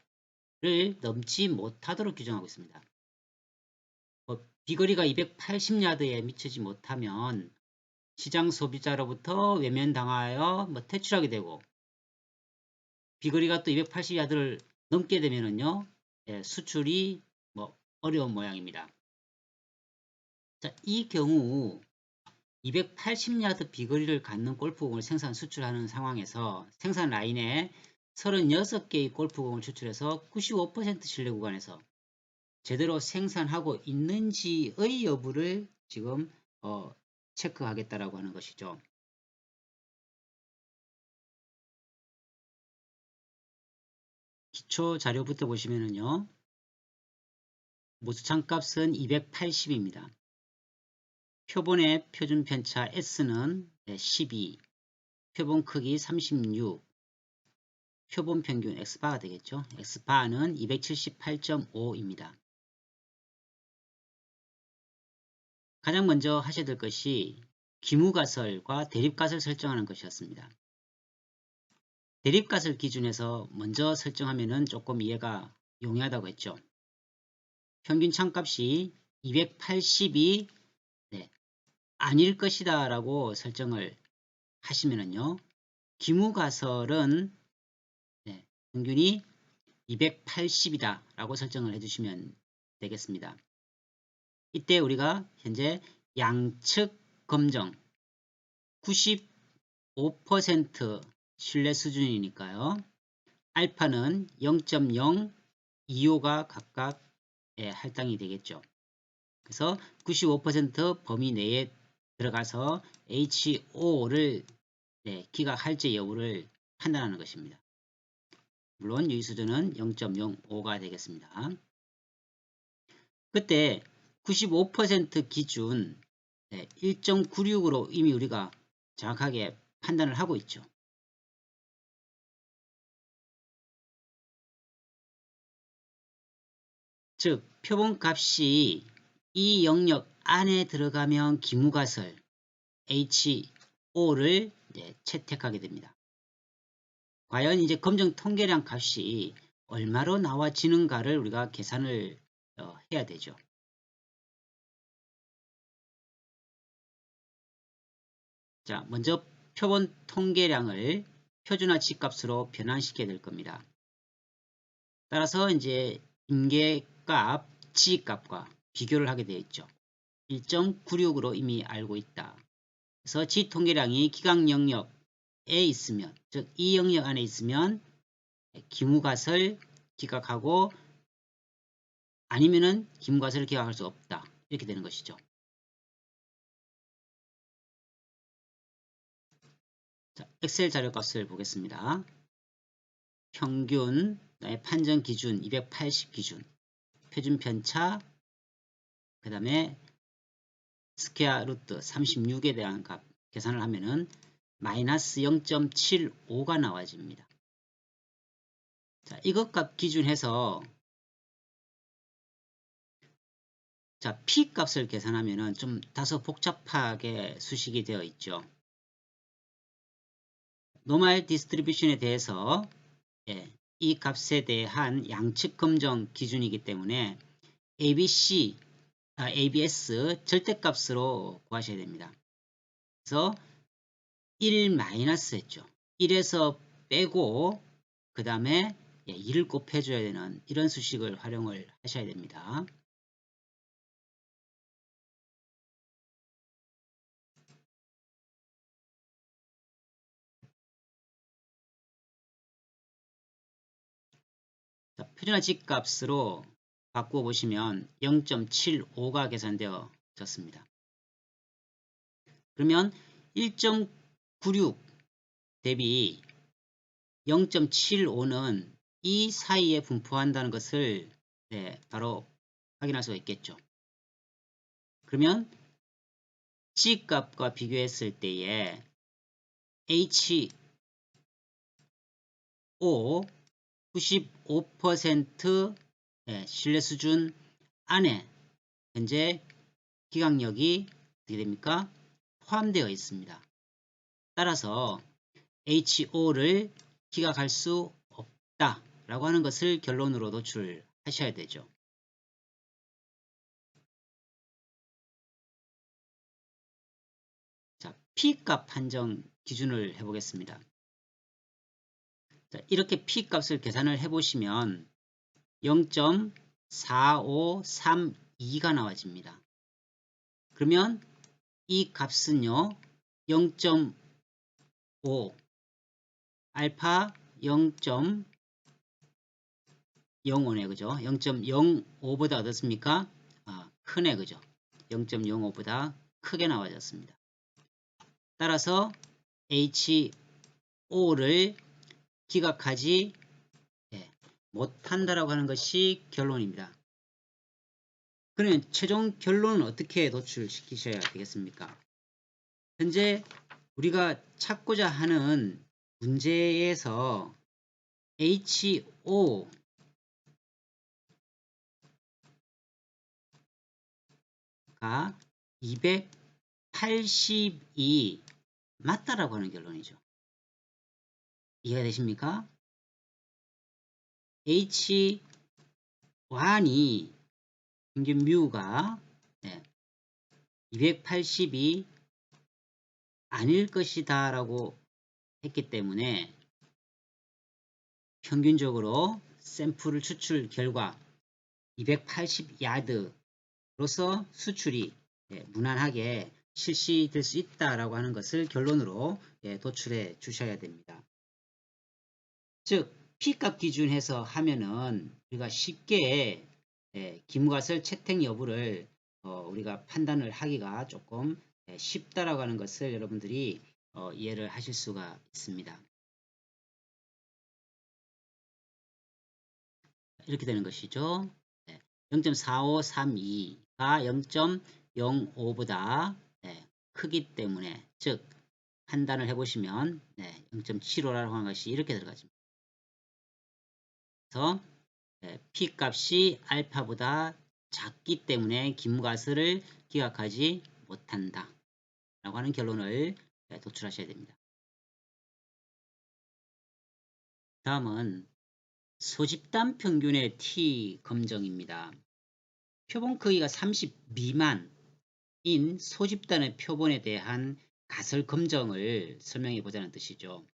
S1: 넘지 못하도록 규정하고 있습니다. 비거리가 280야드에 미치지 못하면 시장 소비자로부터 외면당하여 퇴출하게 되고 비거리가 또 280야드를 넘게 되면은요 수출이 어려운 모양입니다. 자, 이 경우 280야드 비거리를 갖는 골프공을 생산 수출하는 상황에서 생산 라인에 36개의 골프공을 추출해서 95% 신뢰 구간에서 제대로 생산하고 있는지의 여부를 지금 체크하겠다라고 하는 것이죠. 기초 자료부터 보시면은요. 모수창 값은 280입니다. 표본의 표준 편차 S는 12, 표본 크기 36, 표본 평균 X바가 되겠죠. X바는 278.5입니다. 가장 먼저 하셔야 될 것이 기무가설과 대립가설 설정하는 것이었습니다. 대립가설 기준에서 먼저 설정하면 조금 이해가 용이하다고 했죠. 평균 참값이 280이 아닐 것이다 라고 설정을 하시면은요, 기무가설은 평균이 280이다 라고 설정을 해주시면 되겠습니다. 이때 우리가 현재 양측 검정 95% 신뢰 수준이니까요. 알파는 0.025가 각각 할당이 되겠죠. 그래서 95% 범위 내에 들어가서 HO를 기각할지 여부를 판단하는 것입니다. 물론 유의 수준은 0.05가 되겠습니다. 그때 95% 기준 1.96으로 이미 우리가 정확하게 판단을 하고 있죠. 즉 표본값이 이 영역 안에 들어가면 기무가설 HO를 채택하게 됩니다. 과연 이제 검정 통계량 값이 얼마로 나와지는가를 우리가 계산을 해야 되죠. 자, 먼저 표본 통계량을 표준화 G값으로 변환시켜야 될 겁니다. 따라서 이제 임계값 G값과 비교를 하게 되어 있죠. 1.96으로 이미 알고 있다. 그래서 G 통계량이 기각 영역에 있으면, 즉 이 영역 안에 있으면 기무가설 기각하고 아니면은 기무가설을 기각할 수 없다. 이렇게 되는 것이죠. 자, 엑셀 자료 값을 보겠습니다. 평균, 판정 기준 280 기준, 표준 편차, 그 다음에 스퀘어 루트 36에 대한 값 계산을 하면은 마이너스 0.75가 나와집니다. 자, 이것 값 기준해서 자, P 값을 계산하면은 좀 다소 복잡하게 수식이 되어 있죠. 노멀 디스트리뷰션에 대해서 이 값에 대한 양측 검정 기준이기 때문에 ABS 절대값으로 구하셔야 됩니다. 그래서 1 마이너스 했죠. 1에서 빼고 그 다음에 2를 곱해줘야 되는 이런 수식을 활용을 하셔야 됩니다. 자, 표준화 G값으로 바꾸어 보시면 0.75가 계산되어졌습니다. 그러면 1.96 대비 0.75는 이 사이에 분포한다는 것을 바로 확인할 수가 있겠죠. 그러면 G값과 비교했을 때에 HO 95% 신뢰 수준 안에 현재 기각력이 어떻게 됩니까? 포함되어 있습니다. 따라서 HO를 기각할 수 없다 라고 하는 것을 결론으로 노출하셔야 되죠. 자, P값 판정 기준을 해보겠습니다. 자, 이렇게 P값을 계산을 해보시면 0.4532가 나와집니다. 그러면 이 값은요 0.5 알파 0.05네 그죠? 0.05보다 어떻습니까? 크네 그죠? 0.05보다 크게 나와졌습니다. 따라서 HO를 기각하지 못한다라고 하는 것이 결론입니다. 그러면 최종 결론은 어떻게 도출시키셔야 되겠습니까? 현재 우리가 찾고자 하는 문제에서 HO가 280이 맞다라고 하는 결론이죠. 이해가 되십니까? H1이 평균 뮤가 280이 아닐 것이다 라고 했기 때문에 평균적으로 샘플을 추출 결과 280야드로서 수출이 무난하게 실시될 수 있다라고 하는 것을 결론으로 도출해 주셔야 됩니다. 즉 P값 기준해서 하면은 우리가 쉽게 기무가설 채택 여부를 우리가 판단을 하기가 조금 쉽다라고 하는 것을 여러분들이 이해를 하실 수가 있습니다. 이렇게 되는 것이죠. 0.4532가 0.05보다 크기 때문에 즉 판단을 해보시면 0.75라고 하는 것이 이렇게 들어가집니다. 그래서 P값이 알파보다 작기 때문에 기무가설을 기각하지 못한다 라고 하는 결론을 도출하셔야 됩니다. 다음은 소집단 평균의 T 검정입니다. 표본 크기가 30 미만인 소집단의 표본에 대한 가설 검정을 설명해 보자는 뜻이죠.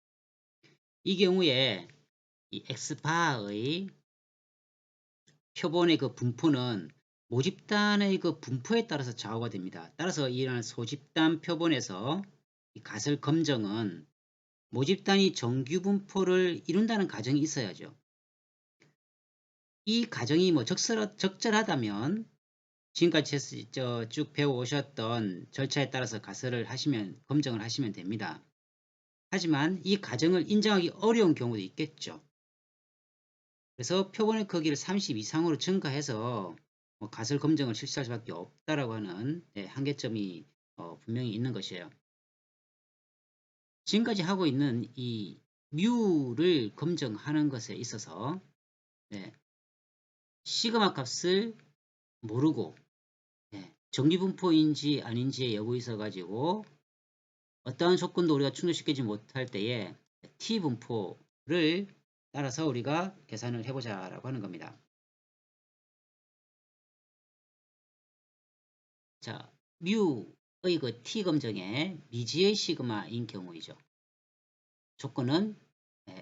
S1: 이 경우에 이 X바의 표본의 그 분포는 모집단의 그 분포에 따라서 좌우가 됩니다. 따라서 이러한 소집단 표본에서 이 가설 검정은 모집단이 정규 분포를 이룬다는 가정이 있어야죠. 이 가정이 뭐 적절하다면 지금까지 쭉 배워오셨던 절차에 따라서 가설을 하시면 검정을 하시면 됩니다. 하지만 이 가정을 인정하기 어려운 경우도 있겠죠. 그래서 표본의 크기를 30 이상으로 증가해서 가설 검정을 실시할 수밖에 없다라고 하는 한계점이 분명히 있는 것이에요. 지금까지 하고 있는 이 뮤를 검정하는 것에 있어서 시그마 값을 모르고 정기분포인지 아닌지의 여부에 있어 가지고 어떠한 조건도 우리가 충족시키지 못할 때에 T분포를 따라서 우리가 계산을 해보자 라고 하는 겁니다. 자, 뮤의 그 T 검정에 미지의 시그마인 경우이죠. 조건은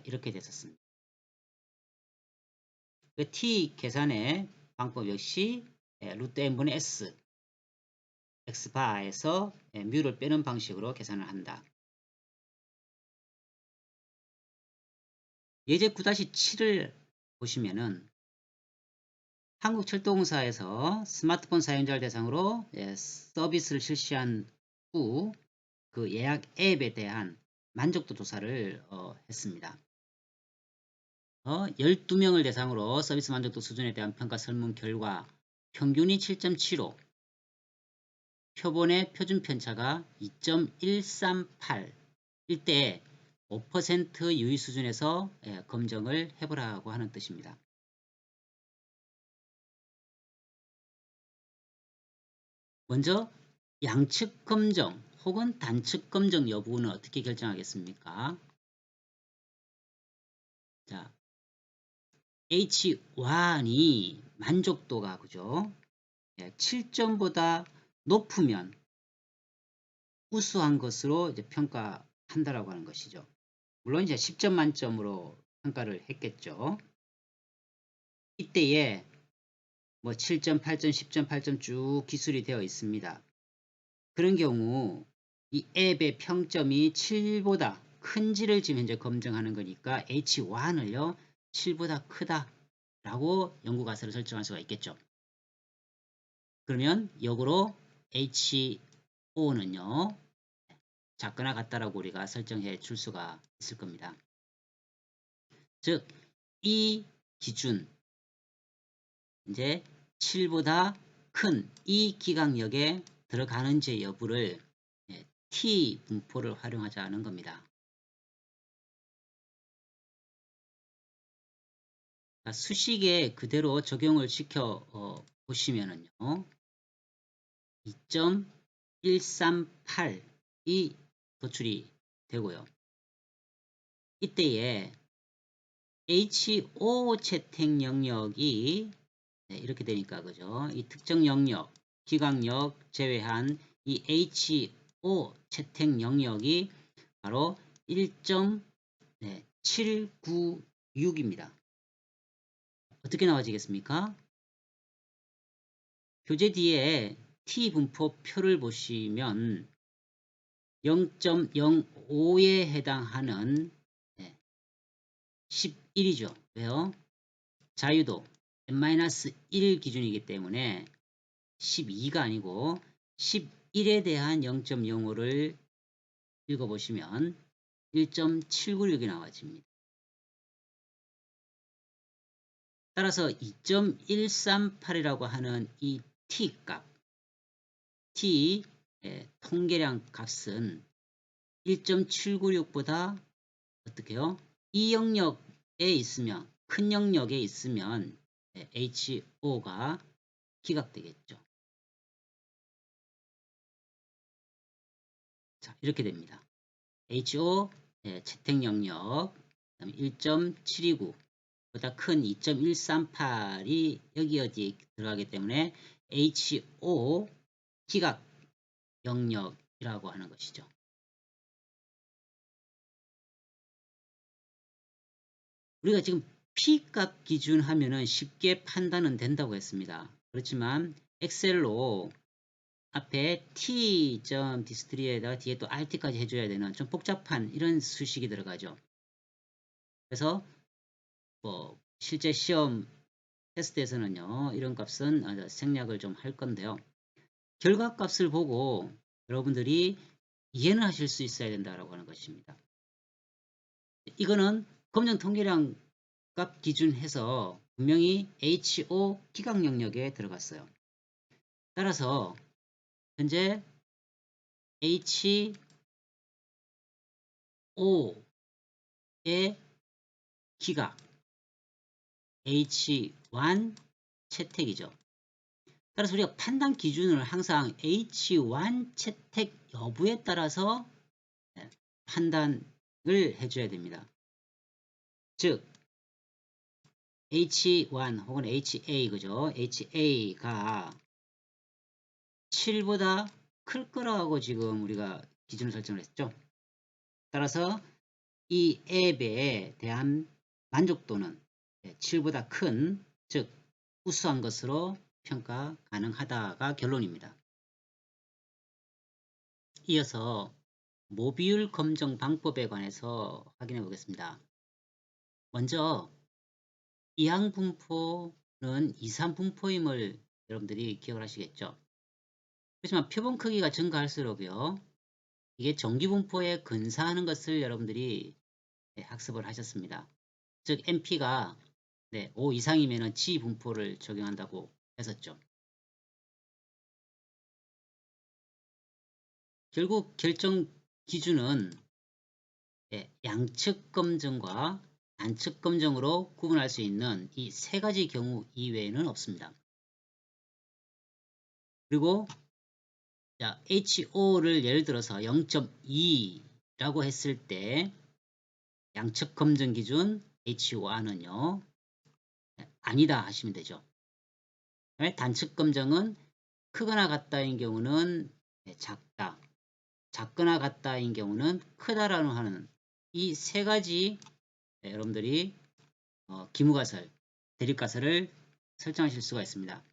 S1: 이렇게 됐었습니다. 그 T 계산의 방법 역시 루트 n분의 S x바에서 뮤를 빼는 방식으로 계산을 한다. 예제 9-7을 보시면은 한국철도공사에서 스마트폰 사용자를 대상으로 서비스를 실시한 후 그 예약 앱에 대한 만족도 조사를 했습니다. 12명을 대상으로 서비스 만족도 수준에 대한 평가 설문 결과 평균이 7.75, 표본의 표준 편차가 2.138일 때 5% 유의 수준에서 검정을 해보라고 하는 뜻입니다. 먼저 양측 검정 혹은 단측 검정 여부는 어떻게 결정하겠습니까? 자, H1이 만족도가 그죠? 7점보다 높으면 우수한 것으로 이제 평가한다라고 하는 것이죠. 물론 이제 10점 만점으로 평가를 했겠죠. 이때에 뭐 7점, 8점, 10점, 8점 쭉 기술이 되어 있습니다. 그런 경우 이 앱의 평점이 7보다 큰지를 지금 현재 검증하는 거니까 H1을요 7보다 크다 라고 연구가설을 설정할 수가 있겠죠. 그러면 역으로 H5는요 작거나 같다라고 우리가 설정해 줄 수가 있을 겁니다. 즉 이 기준 이제 7보다 큰 이 기강역에 들어가는지 여부를 T 분포를 활용하자는 겁니다. 수식에 그대로 적용을 시켜 보시면은요. 2.138이 도출이 되고요. 이때에 HO 채택 영역이 이렇게 되니까 그죠? 이 특정 영역, 기각력 제외한 이 HO 채택 영역이 바로 1.796입니다. 어떻게 나와지겠습니까? 교재 뒤에 T 분포표를 보시면 0.05에 해당하는 11이죠. 왜요? 자유도 n-1 기준이기 때문에 12가 아니고 11에 대한 0.05를 읽어보시면 1.796이 나와집니다. 따라서 2.138이라고 하는 이 T값, T 통계량 값은 1.796보다 어떻게 해요? 이 영역에 있으면, 큰 영역에 있으면 HO가 기각되겠죠. 자, 이렇게 됩니다. HO 채택 영역 1.729 보다 큰 2.138이 여기 어디에 들어가기 때문에 HO 기각 영역이라고 하는 것이죠. 우리가 지금 P값 기준 하면은 쉽게 판단은 된다고 했습니다. 그렇지만 엑셀로 앞에 T.디스트리에다가 뒤에 또 RT까지 해줘야 되는 좀 복잡한 이런 수식이 들어가죠. 그래서 뭐 실제 시험 테스트에서는요, 이런 값은 생략을 좀 할 건데요. 결과값을 보고 여러분들이 이해는 하실 수 있어야 된다라고 하는 것입니다. 이거는 검정 통계량 값 기준해서 분명히 HO 기각 영역에 들어갔어요. 따라서 현재 HO의 기각 H1 채택이죠. 따라서 우리가 판단 기준을 항상 H1 채택 여부에 따라서 판단을 해줘야 됩니다. 즉 H1 혹은 HA 그죠? HA가 7보다 클 거라고 지금 우리가 기준을 설정을 했죠. 따라서 이 앱에 대한 만족도는 7보다 큰, 즉 우수한 것으로 평가 가능하다가 결론입니다. 이어서 모비율 검정 방법에 관해서 확인해 보겠습니다. 먼저 이항 분포는 이산 분포임을 여러분들이 기억을 하시겠죠. 그렇지만 표본 크기가 증가할수록요, 이게 정기 분포에 근사하는 것을 여러분들이 학습을 하셨습니다. 즉 MP가 5 이상이면 G 분포를 적용한다고 했었죠. 결국 결정 기준은 양측 검증과 단측 검증으로 구분할 수 있는 이 세 가지 경우 이외에는 없습니다. 그리고 HO를 예를 들어서 0.2라고 했을 때 양측 검증 기준 HO와는요 아니다 하시면 되죠. 단측 검증은 크거나 같다인 경우는 작다, 작거나 같다인 경우는 크다라는 하는 이 세 가지 여러분들이 기무가설, 대립가설을 설정하실 수가 있습니다.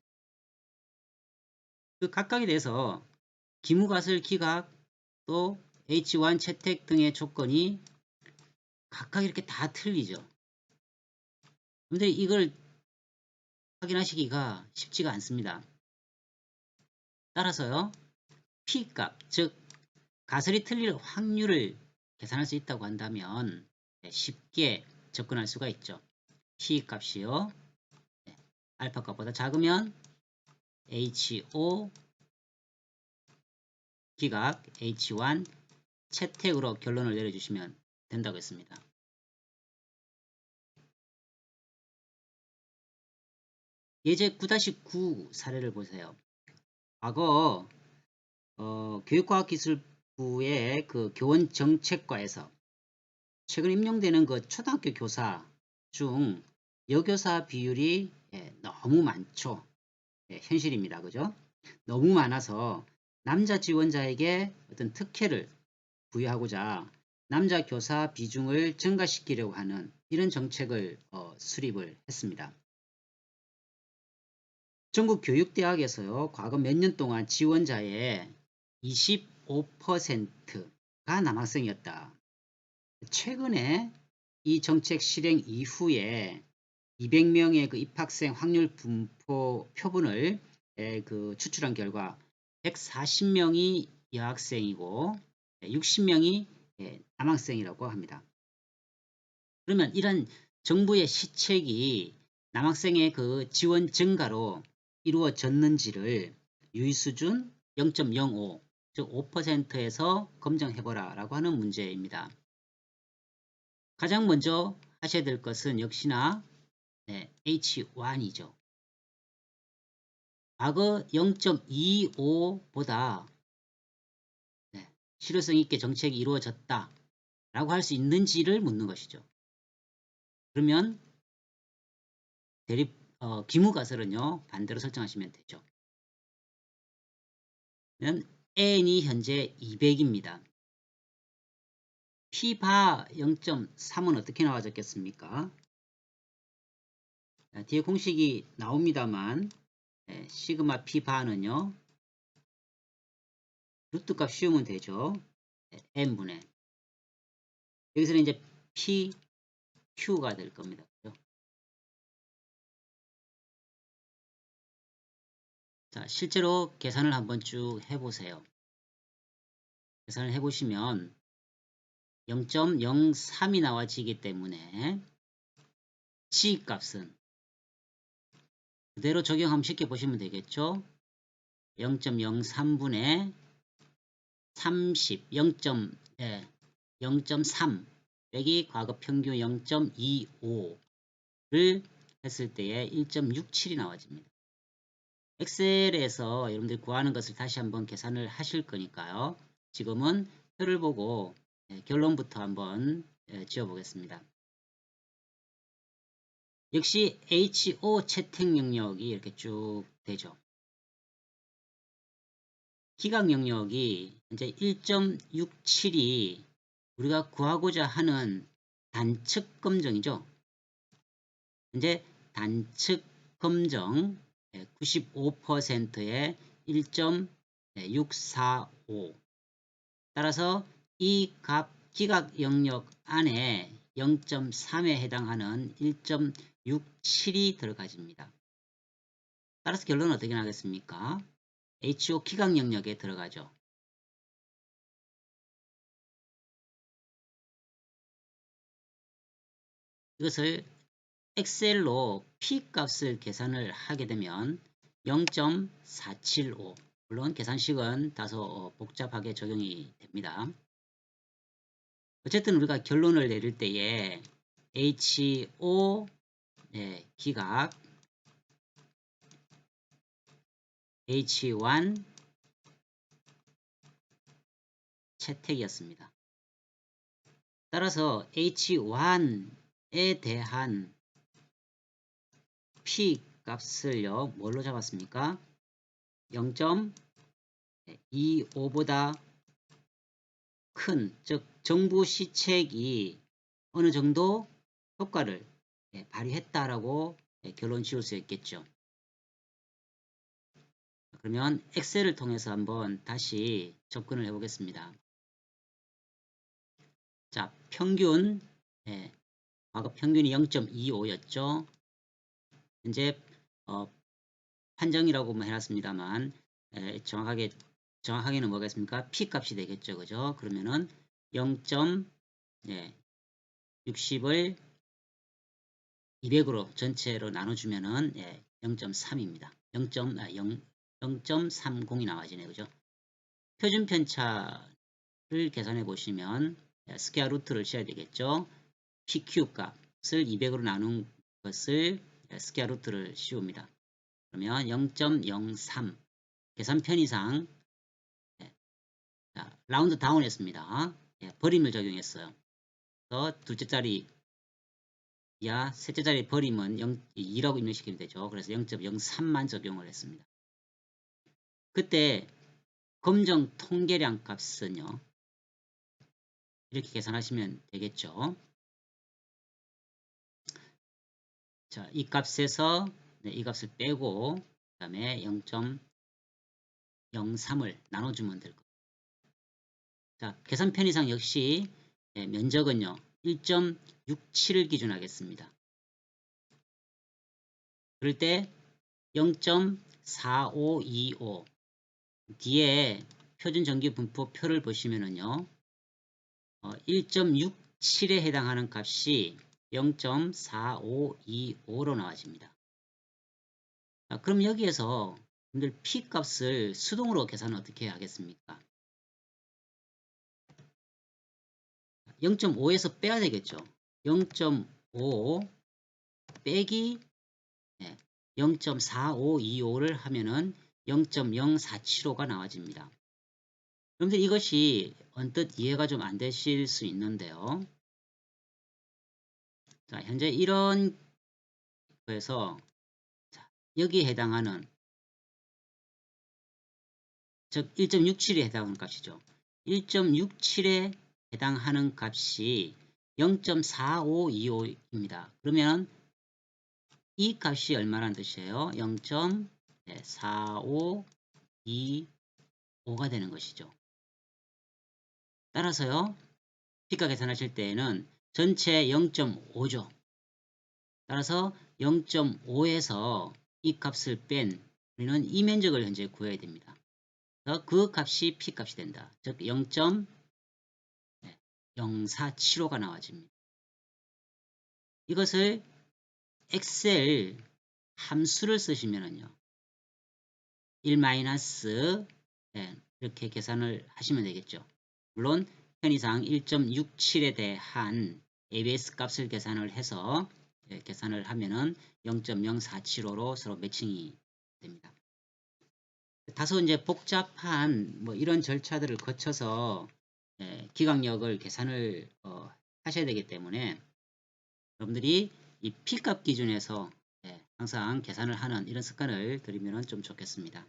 S1: 그 각각에 대해서 기무가설 기각 또 H1 채택 등의 조건이 각각 이렇게 다 틀리죠. 근데 이걸 확인하시기가 쉽지가 않습니다. 따라서요, P값, 즉 가설이 틀릴 확률을 계산할 수 있다고 한다면 쉽게 접근할 수가 있죠. P값이요, 알파 값보다 작으면 HO 기각 H1 채택으로 결론을 내려주시면 된다고 했습니다. 예제 9-9 사례를 보세요. 과거 교육과학기술부의 그 교원정책과에서 최근 임용되는 그 초등학교 교사 중 여교사 비율이 너무 많죠. 현실입니다. 그죠? 너무 많아서 남자 지원자에게 어떤 특혜를 부여하고자 남자 교사 비중을 증가시키려고 하는 이런 정책을 수립을 했습니다. 전국 교육대학에서요, 과거 몇 년 동안 지원자의 25%가 남학생이었다. 최근에 이 정책 실행 이후에 200명의 그 입학생 확률 분포 표본을 그 추출한 결과 140명이 여학생이고 60명이 남학생이라고 합니다. 그러면 이런 정부의 시책이 남학생의 그 지원 증가로 이루어졌는지를 유의수준 0.05, 즉 5%에서 검증해보라 라고 하는 문제입니다. 가장 먼저 하셔야 될 것은 역시나 H1이죠. 과거 0.25보다 실효성 있게 정책이 이루어졌다 라고 할 수 있는지를 묻는 것이죠. 그러면 기무가설은요, 반대로 설정하시면 되죠. 그러면 n이 현재 200입니다. p바 0.3은 어떻게 나와졌겠습니까? 뒤에 공식이 나옵니다만 시그마 p바는요, 루트값 씌우면 되죠. n분의 여기서는 이제 pq가 될 겁니다. 그렇죠? 자, 실제로 계산을 한번 쭉 해보세요. 계산을 해보시면 0.03이 나와지기 때문에 G값은 그대로 적용하면 쉽게 보시면 되겠죠. 0.03분의 30, 0.3 빼기 과거 평균 0.25를 했을 때에 1.67이 나와집니다. 엑셀에서 여러분들이 구하는 것을 다시 한번 계산을 하실 거니까요. 지금은 표를 보고 결론부터 한번 지어 보겠습니다. 역시 HO 채택 영역이 이렇게 쭉 되죠. 기각 영역이 이제 1.67이 우리가 구하고자 하는 단측 검정이죠. 이제 단측 검정 95%의 1.645 따라서 이 값 기각 영역 안에 0.3에 해당하는 1.67이 들어가집니다. 따라서 결론은 어떻게 나겠습니까? HO 기각 영역에 들어가죠. 이것을 엑셀로 P값을 계산을 하게 되면 0.475 물론 계산식은 다소 복잡하게 적용이 됩니다. 어쨌든 우리가 결론을 내릴 때에 HO 기각 H1 채택이었습니다. 따라서 H1에 대한 P 값을요 뭘로 잡았습니까? 0.25보다 큰, 즉 정부 시책이 어느 정도 효과를 발휘했다라고 결론 지을 수 있겠죠. 그러면 엑셀을 통해서 한번 다시 접근을 해 보겠습니다. 자, 평균 과거 평균이 0.25였죠. 현재 판정이라고 해놨습니다만 정확하게는 뭐겠습니까? P 값이 되겠죠. 그죠? 그러면은 0.60을 200으로 전체로 나눠주면은 0.3입니다. 0.30이 나와지네요. 그죠? 표준 편차를 계산해 보시면 스퀘어 루트를 씌워야 되겠죠. PQ 값을 200으로 나눈 것을 스퀘어 루트를 씌웁니다. 그러면 0.03 계산 편의상 자, 라운드 다운 했습니다. 버림을 적용했어요. 그래서 둘째 자리 이하 셋째 자리 버림은 2라고 입력시키면 되죠. 그래서 0.03만 적용을 했습니다. 그때 검정 통계량 값은요. 이렇게 계산하시면 되겠죠. 자, 이 값에서 이 값을 빼고 그 다음에 0.03을 나눠주면 될 겁니다. 자, 계산 편의상 역시 면적은요. 1.67을 기준하겠습니다. 그럴 때 0.4525 뒤에 표준전기분포표를 보시면은요. 1.67에 해당하는 값이 0.4525로 나와집니다. 자, 그럼 여기에서 여러분들 P 값을 수동으로 계산을 어떻게 하겠습니까? 0.5에서 빼야 되겠죠. 0.5 빼기 0.4525를 하면은 0.0475가 나와집니다. 여러분들 이것이 언뜻 이해가 좀 안 되실 수 있는데요. 자, 현재 이런 거에서 여기에 해당하는 즉 1.67에 해당하는 값이죠. 1.67에 해당하는 값이 0.4525입니다. 그러면 이 값이 얼마라는 뜻이에요? 0.4525가 되는 것이죠. 따라서요. P가 계산하실 때에는 전체 0.5죠. 따라서 0.5에서 이 값을 뺀 우리는 이 면적을 현재 구해야 됩니다. 그 값이 P 값이 된다. 즉 0.0475가 나와집니다. 이것을 엑셀 함수를 쓰시면은요. 1 이렇게 계산을 하시면 되겠죠. 물론 편의상 1.67에 대한 ABS 값을 계산을 해서 계산을 하면은 0.0475로 서로 매칭이 됩니다. 다소 이제 복잡한 뭐 이런 절차들을 거쳐서 기강력을 계산을 하셔야 되기 때문에 여러분들이 이 P값 기준에서 항상 계산을 하는 이런 습관을 들이면 좀 좋겠습니다.